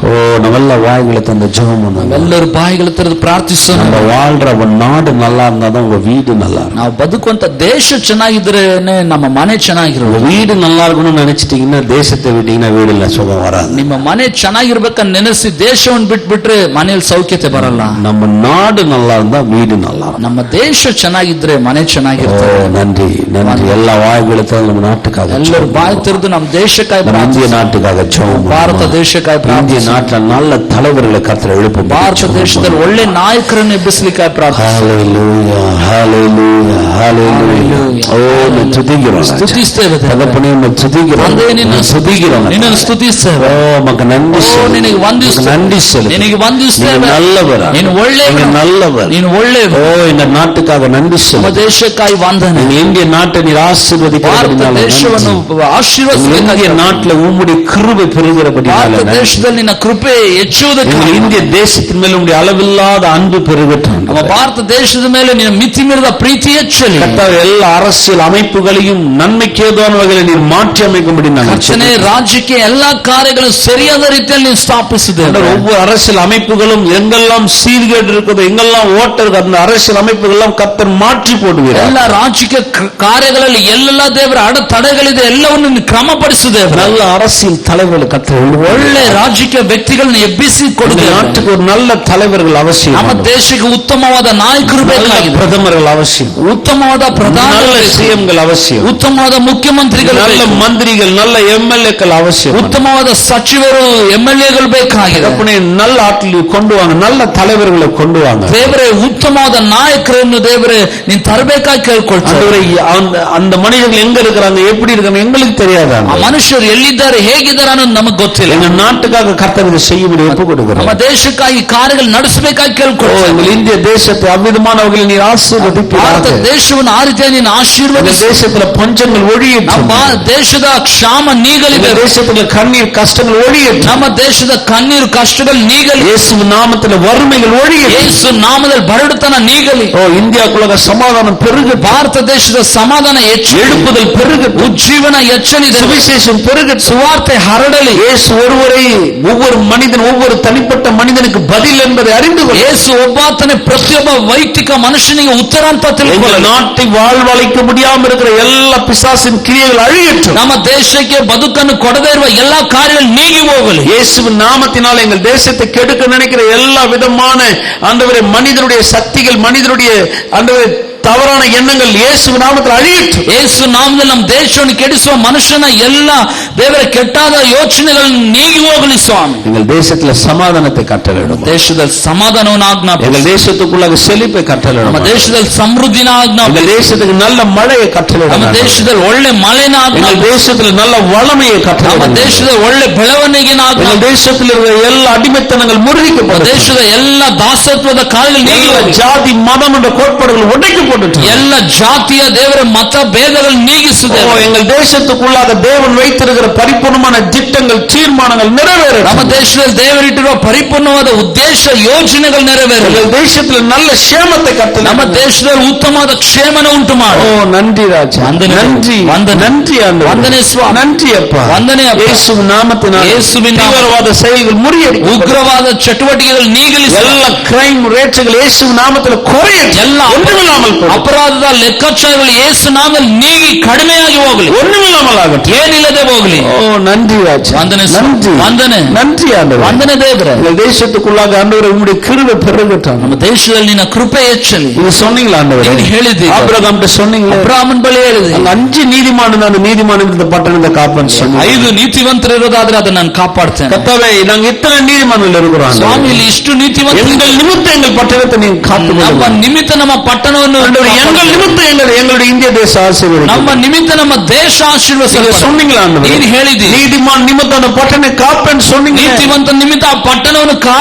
ஓ நம்மெಲ್ಲ வாய்களை தந்த ஜெபம் பண்ணுவோம். ಎಲ್ಲರೂ ಬಾಯಿಗಳ ತೆರೆದು ಪ್ರಾರ್ಥಿಸೋಣ. நம்ம வாழ்ற நாடு நல்லா இருந்தாதான் உங்க வீடு நல்லா இருக்கும். ನಾವು ಬದುಕುವಂತ ದೇಶ ಚೆನ್ನಾಗಿದ್ರೇನೆ ನಮ್ಮ ಮನೆ ಚೆನ್ನಾಗಿರೋದು. வீடு நல்லா இருக்கணும்னு நினைச்சிட்டீங்கன்னா தேசத்தை விட்டீங்கன்னா வீடுல சுகம் வராது. ನಿಮ್ಮ ಮನೆ ಚೆನ್ನಾಗಿರ್ಬೇಕಂತ ನೆನೆಸಿ ದೇಶವನ್ನು ಬಿಟ್ಬಿಟ್ರೆ ಮನೆಯಲ್ಲಿ ಸೌಖ್ಯತೆ ಬರಲ್ಲ. நம்ம நாடு நல்லா இருந்தா வீடு நல்லா இருக்கும். ನಮ್ಮ ದೇಶ ಚೆನ್ನಾಗಿದ್ರೆ ಮನೆ ಚೆನ್ನಾಗಿರುತ್ತೆ. நன்றி நன்றி. எல்லா வாய்களை தந்து நம்ம நாட்டுக்காக, ಎಲ್ಲರೂ ಬಾಯಿ ತೆರೆದು ನಮ್ಮ ದೇಶಕ್ಕಾಗಿ, இந்திய நாட்டுக்காக ஜெபம். ಭಾರತ ದೇಶಕ್ಕಾಗಿ, இந்திய நாட்டில் நல்ல தலைவர்களை கர்த்தர் எழுப்ப. ಭಾರತ ದೇಶದಲ್ಲಿ ಒಳ್ಳೆ ನಾಯಕರನ್ನು ಎಬ್ಬಿಸಲಿಕ್ಕಾಗಿ ಪ್ರಾರ್ಥಿಸೋಣ. ஹalleluya ஹalleluya ஹalleluya. ஓ நான் துதிக்கிறோம், ಸ್ತುತಿಸ್ತೇವೆ. தகப்பனே நான் துதிக்கிறோம், ತಂದೆಯೇ ನಿನ್ನನ್ನು துதிக்கிறோம், ನಿನ್ನನ್ನು ಸ್ತುತಿಸ್ತೇವೆ. ஓ உமக்கு நன்றி சொல்லுகிறோம், ನಿನಗೆ ವಂದಿಸ್ತೇವೆ, நன்றி சொல்லுகிறோம். ನಿನಗೆ ವಂದಿಸ್ತೇವೆ. நல்லவர், ನೀನು ಒಳ್ಳೆಯವನು, நல்லவர், ನೀನು ಒಳ್ಳೆಯವನು. ஓ இந்த நாட்டுக்காக நன்றி ನಮ್ಮ சொல்லுகிறோம். ದೇಶಕ್ಕಾಗಿ ವಂದನೆ. இந்திய நாட்டை நீர் ಭಾರತ ஆசீர்வதிக்கிறபடியால் ದೇಶವನ್ನು ಆಶೀರ್ವದಿಸಬೇಕು. இந்திய நாட்டில் உம்முடைய கிருபை பெருகிறபடியால் ಭಾರತ ದೇಶದಲ್ಲಿ ನಿನ್ನ ಕೃಪೆ ಹೆಚ್ಚುವುದಕ್ಕೆ, இந்திய தேசத்தின் மேல் உம்முடைய அளவில்லாத அன்பு பெருகட்டும். ನಮ್ಮ ಭಾರತ ದೇಶದ ಮೇಲೆ ನಿನ್ನ ಮಿತಿ ಮೀರಿದ ಪ್ರೀತಿ ಹೆಚ್ಚಲಿ. கர்த்தாவே எல்லா அரசு அரசியல் அமைப்புகளையும் நன்மைக்கு ஏதுவான வகையில் நீர் மாற்றி அமைக்கும்படி ಕರ್ತನೇ ರಾಜ್ಯಕ್ಕೆ ಎಲ್ಲಾ ಕಾರ್ಯಗಳು ಸರಿಯಾದ ರೀತಿಯಲ್ಲಿ ನೀವು ಸ್ಥಾಪಿಸಿದ್ದೇವೆ. ஒவ்வொரு அரசியல் அமைப்புகளும் எங்கெல்லாம் சீர்கேடு இருக்குதோ எங்கெல்லாம் ஓட்ட இருக்கு அந்த அரசியல் அமைப்புகள் கர்த்தர் மாற்றி போடுவீர். ಎಲ್ಲ ರಾಜಕೀಯ ಕಾರ್ಯಗಳಲ್ಲಿ ಎಲ್ಲೆಲ್ಲ ದೇವರ ಅಡೆತಡೆಗಳಿದೆ ಎಲ್ಲವನ್ನು ನೀವು ಕ್ರಮಪಡಿಸಿದ್ದೇವೆ. நல்ல அரசியல் தலைவர்கள் கர்த்தர் ಒಳ್ಳೆ ರಾಜಕೀಯ ವ್ಯಕ್ತಿಗಳನ್ನು ಎಬ್ಬಿಸಿ ಕೊಡುತ್ತೇವೆ. நாட்டுக்கு ஒரு நல்ல தலைவர்கள் அவசியம். ನಮ್ಮ ದೇಶಕ್ಕೆ ಉತ್ತಮವಾದ ನಾಯಕರು ಬೇಕಾಗಿದೆ. பிரதமர்கள் அவசியம். ಉತ್ತಮವಾದ ಪ್ರಧಾನ சிஎம்கள் அவசியம். ಉತ್ತಮವಾದ ಮುಖ್ಯಮಂತ್ರಿಗಳು, நல்ல ಮಂತ್ರಿಗಳು, நல்ல எம்எல்ஏக்கள் அவசியம். ಉತ್ತಮವಾದ ಸಚಿವರು, ಎಂಎಲ್ಎಗಳು ಬೇಕಾಗಿದೆ. நல்ல ஆட்களை கொண்டு வாங்க, நல்ல தலைவர்களை கொண்டு வாங்க. ದೇವರೇ ಉತ್ತಮವಾದ ನಾಯಕರನ್ನು ದೇವರೇ ನೀನು ತರಬೇಕಾಗಿ ಕೇಳ್ಕೊಳ್ತಾರೆ. அந்த மனிதர்கள் எங்க இருக்கிறாங்க, எப்படி இருக்காங்க எங்களுக்கு தெரியாது. ಆ ಮನುಷ್ಯರು ಎಲ್ಲಿದ್ದಾರೆ, ಹೇಗಿದ್ದಾರೆ ಅನ್ನೋದು ನಮಗೆ ಗೊತ್ತಿಲ್ಲ. எங்க நாட்டுக்காக கர்த்தருக்கு செய்யும்படி ஒப்பு கொடுக்கிறோம். ನಮ್ಮ ದೇಶಕ್ಕಾಗಿ ಕಾರ್ಯಗಳು ನಡೆಸಬೇಕಾಗಿ ಕೇಳ್ಕೊಳ್ತಾರೆ. எங்கள் இந்திய தேசத்தை அவ்விதமான வகையில் நீர் ஆசீர்வதிப்பீராக. ಭಾರತ ದೇಶವನ್ನು ಆ ರೀತಿಯಾಗಿ ನೀನು ಆಶೀರ್ವದಿಸು. தேசத்துல பஞ்சங்கள் ஒழியட்டும். ನಮ್ಮ ದೇಶದ ಕ್ಷಾಮ ನೀಗಲಿದೆ. தேசத்துல கண்ணீர் கஷ்டங்கள் ஒழியட்டும். ನಮ್ಮ ದೇಶದ ಕಣ್ಣೀರು ಕಷ್ಟಗಳು ನೀಗಲಿ. இயேசு நாமத்துல வறுமைகள் ஒழியட்டும். ಯೇಸು ನಾಮದಲ್ಲಿ ಬಡತನ ನೀಗಲಿ. இந்தியாக்குள்ள சமாதானம் பெருகு. ಭಾರತ ದೇಶದ ಸಮಾಧಾನ ಹೆಚ್ಚು, எழுப்புதல் பெருகு, ಉಜ್ಜೀವನ ಹೆಚ್ಚಲಿ, சுவிசேஷம் பெருகு, ಸುವಾರ್ತೆ ಹರಡಲಿ. இயேசு ஒருவரை ஒவ்வொரு மனிதன் ஒவ்வொரு தனிப்பட்ட மனிதனுக்கு பதில் என்பதை அறிந்து கொள். ಯೇಸು ಒಬ್ಬಾತನೇ ಪ್ರತಿಯೊಬ್ಬ ವೈಯಕ್ತಿಕ ಮನುಷ್ಯನಿಗೆ ಉತ್ತರ ಅಂತ ತಿಳ್ಕೊಳ್ಳಿ. நாட்டை வாழ்வழைக்க முடியாமல் இருக்கிற எல்லா பிசாசின் கிரியைகள் அழியட்டும். ನಮ್ಮ ದೇಶಕ್ಕೆ ಬದುಕನ್ನು ಕೊಡದೇ ಇರುವ ಎಲ್ಲಾ ಕಾರ್ಯಗಳು ನೀಗಿ ಹೋಗಲಿ. இயேசுவின் நாமத்தினால் எங்கள் தேசத்தை கெடுக்க நினைக்கிற எல்லா விதமான ஆண்டவரே மனிதனுடைய சக்திகள், மனிதனுடைய ஆண்டவரே தவறான எண்ணங்கள் இயேசுவின் நாமத்தில் அழியட்டும். ಯೇಸು ನಾಮದಲ್ಲಿ ನಮ್ಮ ದೇಶವನ್ನು ಕೆಡಿಸುವ ಮನುಷ್ಯನ ಎಲ್ಲ ದೇವರ ಕೆಟ್ಟಾದ ಯೋಚನೆಗಳನ್ನು ನೀಗಿ ಹೋಗಲಿ ಸ್ವಾಮಿ. எங்கள் தேசத்துல சமாதானத்தை கட்டளையிடும். ದೇಶದಲ್ಲಿ ಸಮಾಧಾನವನ್ನು ಆಜ್ಞಾಪಿಸಿ. எங்கள் தேசத்துக்குள்ளாக செழிப்பை கட்டளையிடும். ನಮ್ಮ ದೇಶದಲ್ಲಿ ಸಮೃದ್ಧಿನ ಆಜ್ಞಾಪಿಸಿ. எங்கள் தேசத்துக்கு நல்ல மழையை கட்டளையிடும். ನಮ್ಮ ದೇಶದಲ್ಲಿ ಒಳ್ಳೆ ಮಳೆನ எங்கள் ಆಜ್ಞಾಪಿಸಿ. தேசத்துல நல்ல வளமையை ನಮ್ಮ கட்டளையிடும். ದೇಶದಲ್ಲಿ ಒಳ್ಳೆ ಬೆಳವಣಿಗೆನ எங்கள் ಆಜ್ಞಾಪಿಸಿ. தேசத்தில் இருக்கிற எல்லா அடிமைத்தனங்கள் முறிக்கப்படும். ದೇಶದ ಎಲ್ಲ ದಾಸತ್ವದ ಕಾರ್ಯಗಳು ನೀಗಿ ಹೋಗಲಿ. ஜாதி மதம் என்ற கோட்பாடுகள் உடைக்கப்படும். ಎಲ್ಲ ಜಾತಿಯ ದೇವರ ಮತ ಭೇದಗಳು ನೀಗಿಸುತ್ತೆ. எங்கள் தேசத்துக்குள்ளாக தேவன் வைத்திருக்கிற பரிபூர்ணமான திட்டங்கள், தீர்மானங்கள் நிறைவேறும். ನಮ್ಮ ದೇಶದಲ್ಲಿ ದೇವರಿಟ್ಟಿರುವ ಪರಿಪೂರ್ಣವಾದ ಉದ್ದೇಶ ಯೋಜನೆಗಳು ನೆರವೇರಲಿ. எங்கள் தேசத்துல நல்ல ಕ್ಷೇಮத்தை கட்டளை. ನಮ್ಮ ದೇಶದಲ್ಲಿ ಉತ್ತಮವಾದ ಕ್ಷೇಮನ ಉಂಟು ಮಾಡು. நன்றி ராஜா, நன்றி, நன்றி ஆண்டவரே, ವಂದನೆ ಸ್ವಾಮಿ, நன்றி அப்பா, ವಂದನೆ ಅಪ್ಪ. இயேசுவின் நாமத்தினால் ಯೇಸುವಿನ தீவிரவாத செயல்கள் முறியடி, ಉಗ್ರವಾದ ಚಟುವಟಿಕೆಗಳು ನೀಗಲಿ. ಎಲ್ಲ ಕ್ರೈಮ್ ರೇಟ್ಗಳು இயேசுவின் நாமத்தில் குறையட்டும். ಎಲ್ಲ ஒன்றுமில்லாமல் ಅಪರಾಧದ ಲೆಕ್ಕಾಚಾರಗಳು ಯೇಸು ನಾಮದಲ್ಲಿ ನೀಗಿ ಕಡಿಮೆಯಾಗಿ ಹೋಗಲಿ. ஒன்றுமில்லாமல் ஆகட்டும். ಏನಿಲ್ಲದೆ ಹೋಗಲಿ. நன்றி ராஜா, ವಂದನೆ நன்றி, ವಂದನೆ, நன்றி ஆண்டவரே, ವಂದನೆ ದೇವರೇ. எங்கள் தேசத்துக்குள்ளாக ஆண்டவரே உம்முடைய கிருபை பெருகட்டும். ನಮ್ಮ ದೇಶದಲ್ಲಿ ನಿನ್ನ ಕೃಪೆ ಹೆಚ್ಚಲಿ. இது சொன்னீங்களா ஆண்டவரே? ನೀನು ಹೇಳಿದ್ದೀರಿ. ஆபிரகாம்கிட்ட சொன்னீங்களா? ಅಬ್ರಾಮನ ಬಳಿ ಹೇಳಿದೆ. அந்த 5 நீதிமான் நான் நீதிமான் இந்த பட்டணத்தை காப்பேன்னு சொன்னீங்க. 5 ನೀತಿವಂತರು ಇರೋದಾದ್ರೆ ಅದನ್ನ ನಾನು ಕಾಪಾಡ್ತೇನೆ. கர்த்தாவே நாங்க இத்தனை நீதிமான்கள் இருக்கிறோம். ಸ್ವಾಮಿ ಇಲ್ಲಿ ಇಷ್ಟು ನೀತಿವಂತರು, எங்கள் நிமித்தம் எங்கள் பட்டணத்தை நீங்க காத்துக்கொள்ளுங்க. ನಮ್ಮ ನಿಮಿತ್ತ ನಮ್ಮ ಪಟ್ಟಣವನ್ನು, எங்கள் நிமித்தம் எங்களுடைய இந்திய தேச ஆசீர்வதிங்க. ನಮ್ಮ ನಿಮಿತ್ತ ನಮ್ಮ ದೇಶ ಆಶೀರ್ವದಿಸಲಿ. சொன்னீங்களா ஆண்டவரே? ನೀನು ಹೇಳಿದಿ. நீதிமான் நிமித்தம் அந்த பட்டணத்தை காப்பேன்னு சொன்னீங்க. ನೀತಿವಂತ ನಿಮಿತ್ತ ಆ ಪಟ್ಟಣವನ್ನು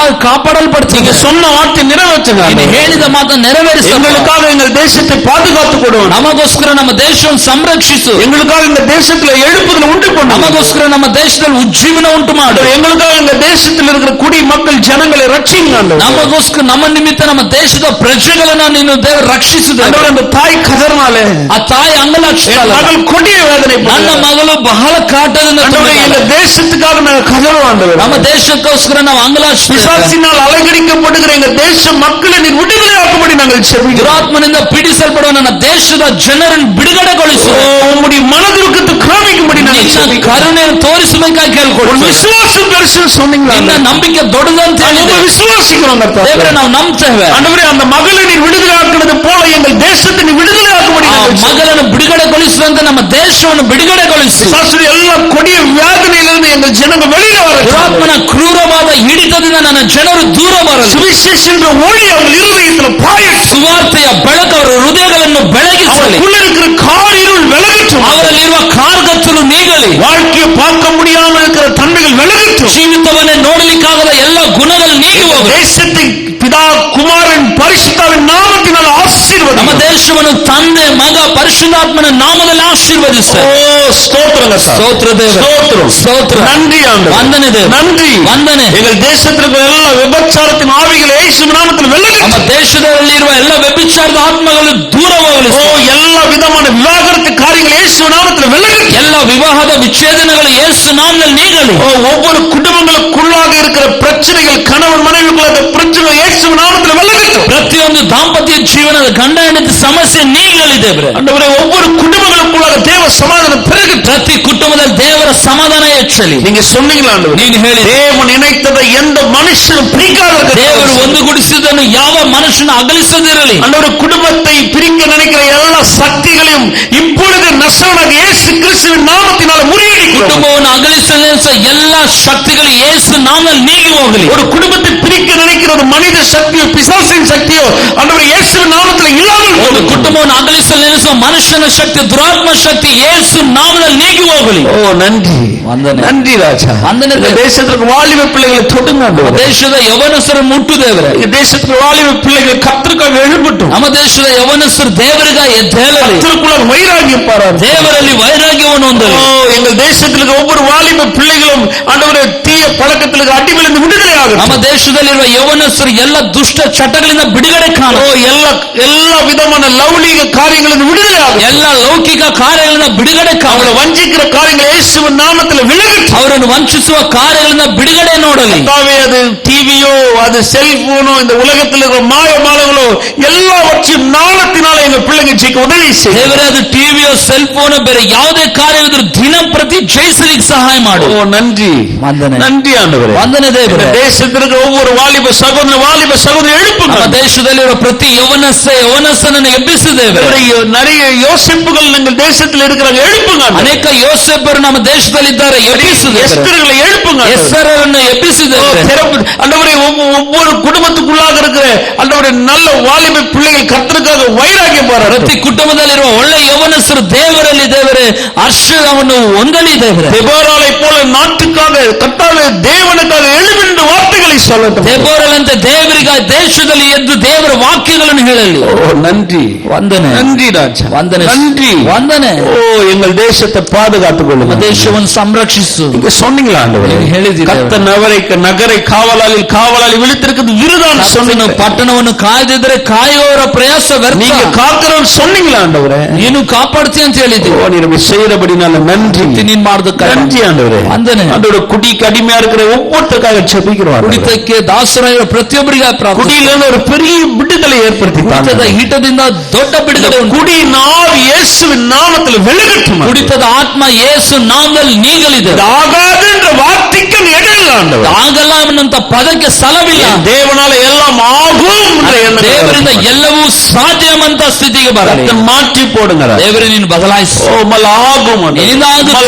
ಕಾಪಾಡಲ್ಪಡ್ತೀವಿ. சொன்ன வார்த்தை நிறைவேற்றுங்க. ನೀನು ಹೇಳಿದ ಮಾತನ್ನು ನೆರವೇರಿಸು. எங்களுக்காக எங்கள் தேசத்தை பாதுகாத்துக் கொடுவோம். ನಮಗೋಸ್ಕರ ನಮ್ಮ ದೇಶವನ್ನು ಸಂರಕ್ಷಿಸು. எங்களுக்காக இந்த தேசத்துல எழுப்புதல் உண்டு பண்ணு. ನಮಗೋಸ್ಕರ ನಮ್ಮ ದೇಶದಲ್ಲಿ ಉಜ್ಜೀವನ ಉಂಟು ಮಾಡು. எங்களுக்காக இந்த தேசத்தில் இருக்கிற குடி மக்கள் ஜனங்களை ரட்சிங்க ஆண்டவரே. ನಮಗೋಸ್ಕರ ನಮ್ಮ ನಿಮಿತ್ತ ನಮ್ಮ ದೇಶದ ಪ್ರಜೆಗಳನ್ನ ನೀನು ದೇವರು ರಕ್ಷಿಸಿದೆ. அந்த தாய் கதறினாலே, ಆ ತಾಯಿ ಅಂಗಲಾಚಿಸಿದಳು. மகள் கொடிய வேதனை, ನನ್ನ ಮಗಳು ಬಹಳ ಕಾಟದಿಂದ இந்த தேசத்துக்காக நாங்கள் கதறுவோம் ஆண்டவரே. ನಮ್ಮ ದೇಶಕ್ಕೋಸ್ಕರ ನಾವು ಅಂಗಲಾಚಿಸಿದ್ದೇವೆ. பிசாசினால் அலங்கரிக்கப்படுகிற எங்க தேச மக்களை நீர் விடுதலையாக்கும்படி நாங்கள் செபிக்கிறோம். ದುರಾತ್ಮನಿಂದ ಪೀಡಿಸಲ್ಪಡುವ ನನ್ನ ದೇಶದ ಜನರನ್ನು ಬಿಡುಗಡೆಗೊಳಿಸು. உம்முடைய மனதிற்கு காமிக்கும்படி நாங்கள் செபிக்கிறோம். ಕರುಣೆಯನ್ನು ತೋರಿಸಬೇಕಾಗಿ ಕೇಳ್ಕೊಳ್ಳೋಣ. விசுவாசம் பெருசுன்னு சொன்னீங்களா? ನಿನ್ನ ನಂಬಿಕೆ ದೊಡ್ಡದಂತ ಹೇಳಿದೆ. விசுவாசிக்கிறோம் ದೇವರೇ, ನಾವು ನಂಬ್ತೇವೆ. ஆண்டவரே, அந்த மகளை நீர் விடுதலையாக்குனது போல எங்கள் தேசத்தை நீர் விடுதலையாக்கும்படி ಮಗಳನ್ನು ಬಿಡುಗಡೆಗೊಳಿಸುವಂತೆ ನಮ್ಮ ದೇಶವನ್ನು ಬಿಡುಗಡೆಗೊಳಿಸಿ. ಎಲ್ಲ ಕೊಡಿಯ ವ್ಯಾಧನೆயிலிருந்து எங்கள் ஜனங்கள் வெளியில வர, ದುರಾತ್ಮನ ಕ್ರೂರವಾದ ಹಿಡಿತದಿಂದ ನನ್ನ ಜನರು ದೂರ ಬರಲಿ. சுவிசேஷன்ற ஒளி அவங்க இருதயத்தில் பாயும். ಸುವಾರ್ತೆಯ ಬೆಳಕು ಅವರ ಹೃದಯಗಳನ್ನು ಬೆಳಗಿಸಲಿ. இருக்கிற காரிருள் விலகட்டும். ಅವರಲ್ಲಿರುವ ಕಾರ್ಗತ್ತಲು ನೀಗಲಿ. வாழ்க்கையை பார்க்க முடியாமல் இருக்கிற தன்மைகள் விலகட்டும். ಜೀವಿತವನ್ನೇ ನೋಡಲಿಕ್ಕಾಗದ ಎಲ್ಲ ಗುಣಗಳು ನೀಗಿ ಹೋಗಲಿ. தேசத்தை பிதா குமாரன் பரிசுத்தாவின் நாமத்தினால் ஆசீர்வதி. ನಮ್ಮ ದೇಶವನ್ನು ತಂದೆ ಮಗ ಪರಿಶುದ್ಧಾತ್ಮನ ನಾಮದಲ್ಲಿ ಆಶೀರ್ವದಿಸು. ಸ್ತೋತ್ರங்க சார். ಸ್ತೋತ್ರ ದೇವರೇ, ಸ್ತೋத்திரம், ಸ್ತೋತ್ರ, நன்றி ஆண்டவரே, ವಂದನೆ ದೇವರೇ, நன்றி, ವಂದನೆ. எங்கள் தேசத்திற்கு எல்லா விபச்சாரத்தின் ஆவிகளை இயேசுவின் நாமத்தில் ನಮ್ಮ விலகட்டும். ದೇಶದಲ್ಲಿರುವ ಎಲ್ಲ ವ್ಯಭಿಚಾರದ ಆತ್ಮಗಳು ದೂರ ಹೋಗಲಿ. எல்லா எல்லா விதமான விவாகரத்து காரியங்கள் இயேசு நாமத்தில் விலகட்டும். ಎಲ್ಲ ವಿವಾಹದ ವಿಚ್ಛೇದನಗಳು ಯೇಸು ನಾಮದಲ್ಲಿ ನೀಗಲಿ. ஒவ்வொரு குடும்பங்களுக்குள்ளாக இருக்கிற பிரச்சனைகள், கணவன் மனைவிக்குள்ள பிரச்சனை இயேசு நாமத்தில் விலகட்டும். ಪ್ರತಿಯೊಂದು ದಾಂಪತ್ಯ ಜೀವನದ ಗಂಡ ಹೆಂಡತಿ ಸಮಸ್ಯೆ ನೀಗಲಿ ದೇವರೇ. ஆண்டவரே, ஒவ்வொரு குடும்பங்களுக்குள்ளாக தேவ சமாதானம் பெருகட்டும். ಪ್ರತಿ ಕುಟುಂಬದಲ್ಲಿ ದೇವರ ಸಮಾಧಾನ ಹೆಚ್ಚಲಿ. நீங்க சொன்னீங்களா ஆண்டவரே? ನೀನು ಹೇಳಿ, தேவன் இணைத்ததை எந்த மனுஷனும் பிரிக்காத ದೇವರು ಒಂದುಗೂಡಿಸಿದ್ದನ್ನು ಯಾವ ಮನುಷ್ಯನು ಅಗಲಿಸದಿರಲಿ. ஆண்டவரே, குடும்பத்தை பிரிக்க நினைக்கிற எல்லா சக்திகளையும் இப்பொழுது நசரேயனாகிய இயேசு கிறிஸ்துவின் நாமத்தினால முறியடிக்கிறோம். ಕುಟುಂಬವನ್ನು ಅಗಲಿಸಲು ಎಲ್ಲ ಶಕ್ತಿಗಳು ಯೇಸು ನಾಮದಲ್ಲಿ ನೀಗಿ ಹೋಗಲಿ. ஒரு குடும்பத்தை பிரிக்க நினைக்கிறது மனித சக்தியோ பிசாசின் சக்தியோ ஆண்டவரே இயேசுவின் நாமத்தில் இல்லாமல் ಒಂದು ಕುಟುಂಬವನ್ನು ಅಗಲಿಸಲು ನೆನೆಸುವ ಮನುಷ್ಯನ ಶಕ್ತಿ, ದುರಾತ್ಮ ಶಕ್ತಿ ಯೇಸು ನಾಮದಲ್ಲಿ ನೀಗಿ ಹೋಗಲಿ. ஓ நன்றி, ವಂದನೆ. நன்றி ராஜா. ವಂದನೆ. இந்த தேசத்துக்கு வாலிப பிள்ளைகளை தொடுங்க ஆண்டவரே. ದೇಶದ ಯವನಸ್ಥರು ಮುಟ್ಟು ದೇವರೇ. இந்த தேசத்துக்கு வாலிப பிள்ளைகள் கர்த்தருக்காக எழும்பட்டும். ನಮ್ಮ ದೇಶದ ಯವನಸ್ಥರು ದೇವರಿಗಾಗಿ ಎದ್ದೇಳಲಿ. கர்த்தருக்குள்ள வைராகியம் பாராட்டு. ದೇವರಲ್ಲಿ ವೈರಾಗ್ಯವನ್ನು ಹೊಂದಲಿ. எங்கள் தேசத்திற்கு ஒவ்வொரு வாலிப பிள்ளைகளும் ஆண்டவரே தீய பழக்கத்திற்கு அடிமையிலிருந்து விடுதலை ஆகட்டும். ನಮ್ಮ ದೇಶದಲ್ಲಿರುವ ಯವನಸ್ಥರು ಎಲ್ಲ ದುಷ್ಟ ಚಟಗಳಿಂದ ಬಿಡುಗಡೆ ಕಾಣು. எல்லா விதமான லௌகிக காரியங்களிலிருந்து விடுதலை ஆகட்டும். ಎಲ್ಲ ಲೌಕಿಕ ಕಾರ್ಯಗಳಿಂದ ಬಿಡುಗಡೆ ಕಾಣು. அவளை வஞ்சிக்கிற காரியங்கள் இயேசுவின் நாமத்தில் விலகட்டும். ಅವರನ್ನು ವಂಚಿಸುವ ಕಾರ್ಯಗಳಿಂದ ಬಿಡುಗಡೆ ನೋಡಲಿ. அது டிவியோ, அது செல்போனோ, இந்த உலகத்தில் இருக்கிற மாயமாலங்களோ எல்லாவற்றையும் நாளத்தினால எங்க பிள்ளைங்க ஜெயிக்க உதவி செய்யும். ದೇವರೇ, ಅದು ಟಿವಿಯೋ ಸೆಲ್ ಫೋನೋ ಬೇರೆ ಯಾವುದೇ ಕಾರ್ಯವಿದ್ರೂ ದಿನ ಪ್ರತಿ ಜಯಿಸಲಿಕ್ಕೆ ಸಹಾಯ ಮಾಡು. ஓ நன்றி, ವಂದನೆ. நன்றி ஆண்டவரே. ವಂದನೆ ದೇವರೇ. தேசத்திற்கு ஒவ்வொரு வாலிப சகோதரி எழுப்புங்க. ನಮ್ಮ ದೇಶದಲ್ಲಿರುವ ಪ್ರತಿ ಯವನಸ್ಥನನ್ನು ಎಬ್ಬಿಸಿದ್ದೇವೆ. நிறைய யோசிப்புகள் எங்கள் தேசத்தில் இருக்கிறாங்க, எழுப்புங்க. ಅನೇಕ ಯೋಸೇಫರು ನಮ್ಮ ದೇಶದಲ್ಲಿದ್ದಾರೆ, ಎಬ್ಬಿಸಿದ್ದೇವೆ. எஸ்தர்களை எழுப்புங்க. ಎಸ್ತರನ್ನು ಎಬ್ಬಿಸಿದ್ದೇವೆ. ஆண்டவரே, ஒவ்வொரு குடும்பத்துக்குள்ளாக இருக்கிற ஆண்டவரே நல்ல வாலிப பிள்ளைகள் கர்த்தருக்காக வைராகியம் பாராட்டு. ಪ್ರತಿ ಕುಟುಂಬದಲ್ಲಿರುವ ಒಳ್ಳೆ ಯವನಸ್ಥರು ದೇವರಲ್ಲಿ ದೇವರೇ ಹರ್ಷವನ್ನು ಹೊಂದಲಿ. ದೇವರೇ, தெபோராளை போல நாட்டுக்காக கர்த்தாவே தேவனுக்காக எழுமென்று வார்த்தைகளை சொல்லட்டும். ದೆಬೋರಳಂತೆ ದೇವರಿಗಾಗಿ ದೇಶದಲ್ಲಿ ಎದ್ದು ದೇವರ ವಾಕ್ಯಗಳನ್ನು ಹೇಳಲಿ. ஓ நன்றி, ವಂದನೆ. நன்றி ராஜா. ವಂದನೆ. நன்றி. ವಂದನೆ. ஓ எங்கள் தேசத்தை பாதுகாத்துக் கொள்ளுங்க. ನಮ್ಮ ದೇಶವನ್ನು ಸಂರಕ್ಷಿಸು. நீங்க சொன்னீங்களா ஆண்டவரே? நீங்க ಹೇಳಿದ್ದೀರಿ. கர்த்தர் நகரை காவலாளி விழித்திருக்கிறது விருதான் சொன்னீங்க. ಪಟ್ಟಣವನ್ನು ಕಾಯ್ದಿದ್ರೆ ಕಾಯುವವರ ಪ್ರಯಾಸ ವ್ಯರ್ಥ. நீங்க காக்கிறவன் சொன்னீங்களா ஆண்டவரே? ನೀನು ಕಾಪಾಡ್ತಿ ಅಂತ ಹೇಳಿದ್ದೀವಿ. ஓ நீர் செய்யறபடினால நன்றி. ನೀನ್ ಮಾಡೋದಕ್ಕೆ நன்றி ஆண்டவரே. ವಂದನೆ. ஆண்டவரே, குடிக்கு அடிமையா இருக்கிற ஒவ்வொருத்தருக்காக ஜெபிக்கிறோம். ಕುಡಿತಕ್ಕೆ ದಾಸರಾಗಿರೋ ಪ್ರತಿಯೊಬ್ಬರಿಗೆ ಪ್ರಾರ್ಥನೆ. குடியிலிருந்து ஒரு பெரிய விடுதலை ஏற்படுத்தி ಕುಡಿತದ ಹಿತದಿಂದ ದೊಡ್ಡ ಬಿಡುಗಡೆ ಉಂಟು. குடியின் ஆவி இயேசுவின் நாமத்தில் விலகட்டும். ಕುಡಿತದ ಆತ್ಮ ಯೇಸು ನಾಮದಲ್ಲಿ ನೀಗಲಿದೆ. ஆகாது என்ற வார்த்தைக்கு இடையில ஆண்டவரே, ಆಗಲ್ಲ ಅನ್ನುವಂತ ಪದಕ್ಕೆ ಸ್ಥಳವಿಲ್ಲ. தேவனால எல்லாம் ஆகும் என்ற எண்ணம் ದೇವರಿಂದ ಎಲ್ಲವೂ ಸಾಧ್ಯವಂತ ಸ್ಥಿತಿಗೆ ಬರಲಿ. மாற்றி போடுங்க. ದೇವರೇ, ನೀನು ಬದಲಾಯಿಸು. ஓ மலாகும், ನಿನ್ನಿಂದಾಗುತ್ತೆ.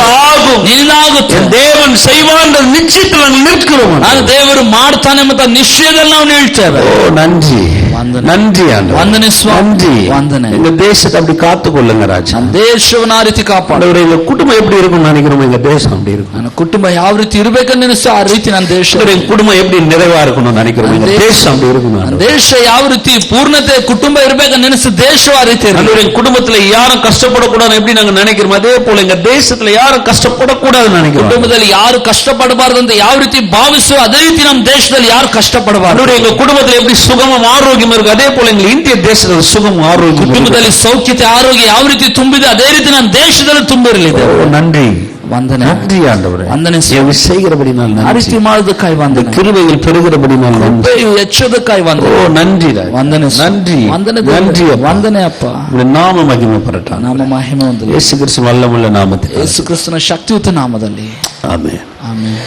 ನಿನ್ನಿಂದಾಗುತ್ತೆ. தேவன் செய்வான் நிச்சயத்தில் நாங்கள் நிற்கிறோம். ನಾನು ದೇವರು ಮಾಡ್ತಾನೆ ಮತ್ತು ನಿಶ್ಚಯದಲ್ಲಿ ನಾವು ನಿಲ್ತೇವೆ. ஓ நன்றி, ವಂದನೆ. நன்றி ஆண்டவரே. ವಂದನೆ ಸ್ವಾಮಿ. நன்றி. ವಂದನೆ. எங்க தேசத்தை அப்படி காத்துக்கொள்ளுங்க ராஜா. ನಮ್ಮ ದೇಶವನ್ನು ಆ ರೀತಿ ಕಾಪಾಡು. ஆண்டவரே, எங்க குடும்பம் எப்படி இருக்கும்னு நினைக்கிறோம், எங்க தேசம் அப்படி இருக்கும். ನನ್ನ ಕುಟುಂಬ ಯಾವ ರೀತಿ ಇರಬೇಕಂತ ನೆನೆಸ್ತೋ ಆ ರೀತಿ ನನ್ನ ದೇಶ. எங்க குடும்பம் எப்படி நிறைவா இருக்கணும்னு நினைக்கிறோம், எங்க தேசம் அப்படி இருக்கணும். ನನ್ನ ದೇಶ ಯಾವ ರೀತಿ ಪೂರ್ಣತೆ ಕುಟುಂಬ ಇರಬೇಕಂತ ನೆನೆಸ್ತೋ ದೇಶ ಆ ರೀತಿ ಇರಬೇಕು. ஆண்டவரே, எங்க குடும்பத்துல யாரும் கஷ்டப்படக்கூடாது எப்படி நாங்க நினைக்கிறோம், அதே போல எங்க தேசத்துல யாரும் கஷ்டப்படக்கூடாதுன்னு நினைக்கிறோம். ಕುಟುಂಬದಲ್ಲಿ ಯಾರು ಕಷ್ಟಪಡಬಾರದು ಅಂತ ಯಾವ ರೀತಿ ಭಾವಿಸೋ ಅದೇ ರೀತಿ ನಮ್ಮ ದೇಶದಲ್ಲಿ ಯಾರು ಕಷ್ಟಪಡಬಾರದು. ஆண்டவரே, எங்க குடும்பத்துல எப்படி சுகமும் ஆரோக்கியம் இருக்கு, அதே போல எங்க இந்திய தேசத்துல சுகம் ஆரோக்கியம். ಕುಟುಂಬದಲ್ಲಿ ಸೌಖ್ಯತೆ ಆರೋಗ್ಯ ಯಾವ ರೀತಿ ತುಂಬಿದೆ ಅದೇ ರೀತಿ ನಮ್ಮ ದೇಶದಲ್ಲಿ ತುಂಬಿರಲಿದೆ. நன்றி, ವಂದನೆ. நன்றி ஆண்டவரே. ವಂದನೆ. செய்கிறபடினால் ಆ ರೀತಿ ಮಾಡೋದಕ್ಕಾಗಿ ವಂದನೆ. கிருபைகள் பெருகிறபடினால் நன்றி. ಹೆಚ್ಚೋದಕ್ಕಾಗಿ ವಂದನೆ. ஓ நன்றி, ವಂದನೆ. நன்றி, ವಂದನೆ. நன்றி. ವಂದನೆ ಅಪ್ಪ. நாம மகிமைப்படட்டும். ನಾಮ ಮಹಿಮೆ ಹೊಂದಲಿ. இயேசு கிறிஸ்து வல்லமுள்ள நாமத்தில். ಯೇಸು ಕ್ರಿಸ್ತನ ಶಕ್ತಿಯುತ ನಾಮದಲ್ಲಿ. ஆமென். ಆಮೆನ್.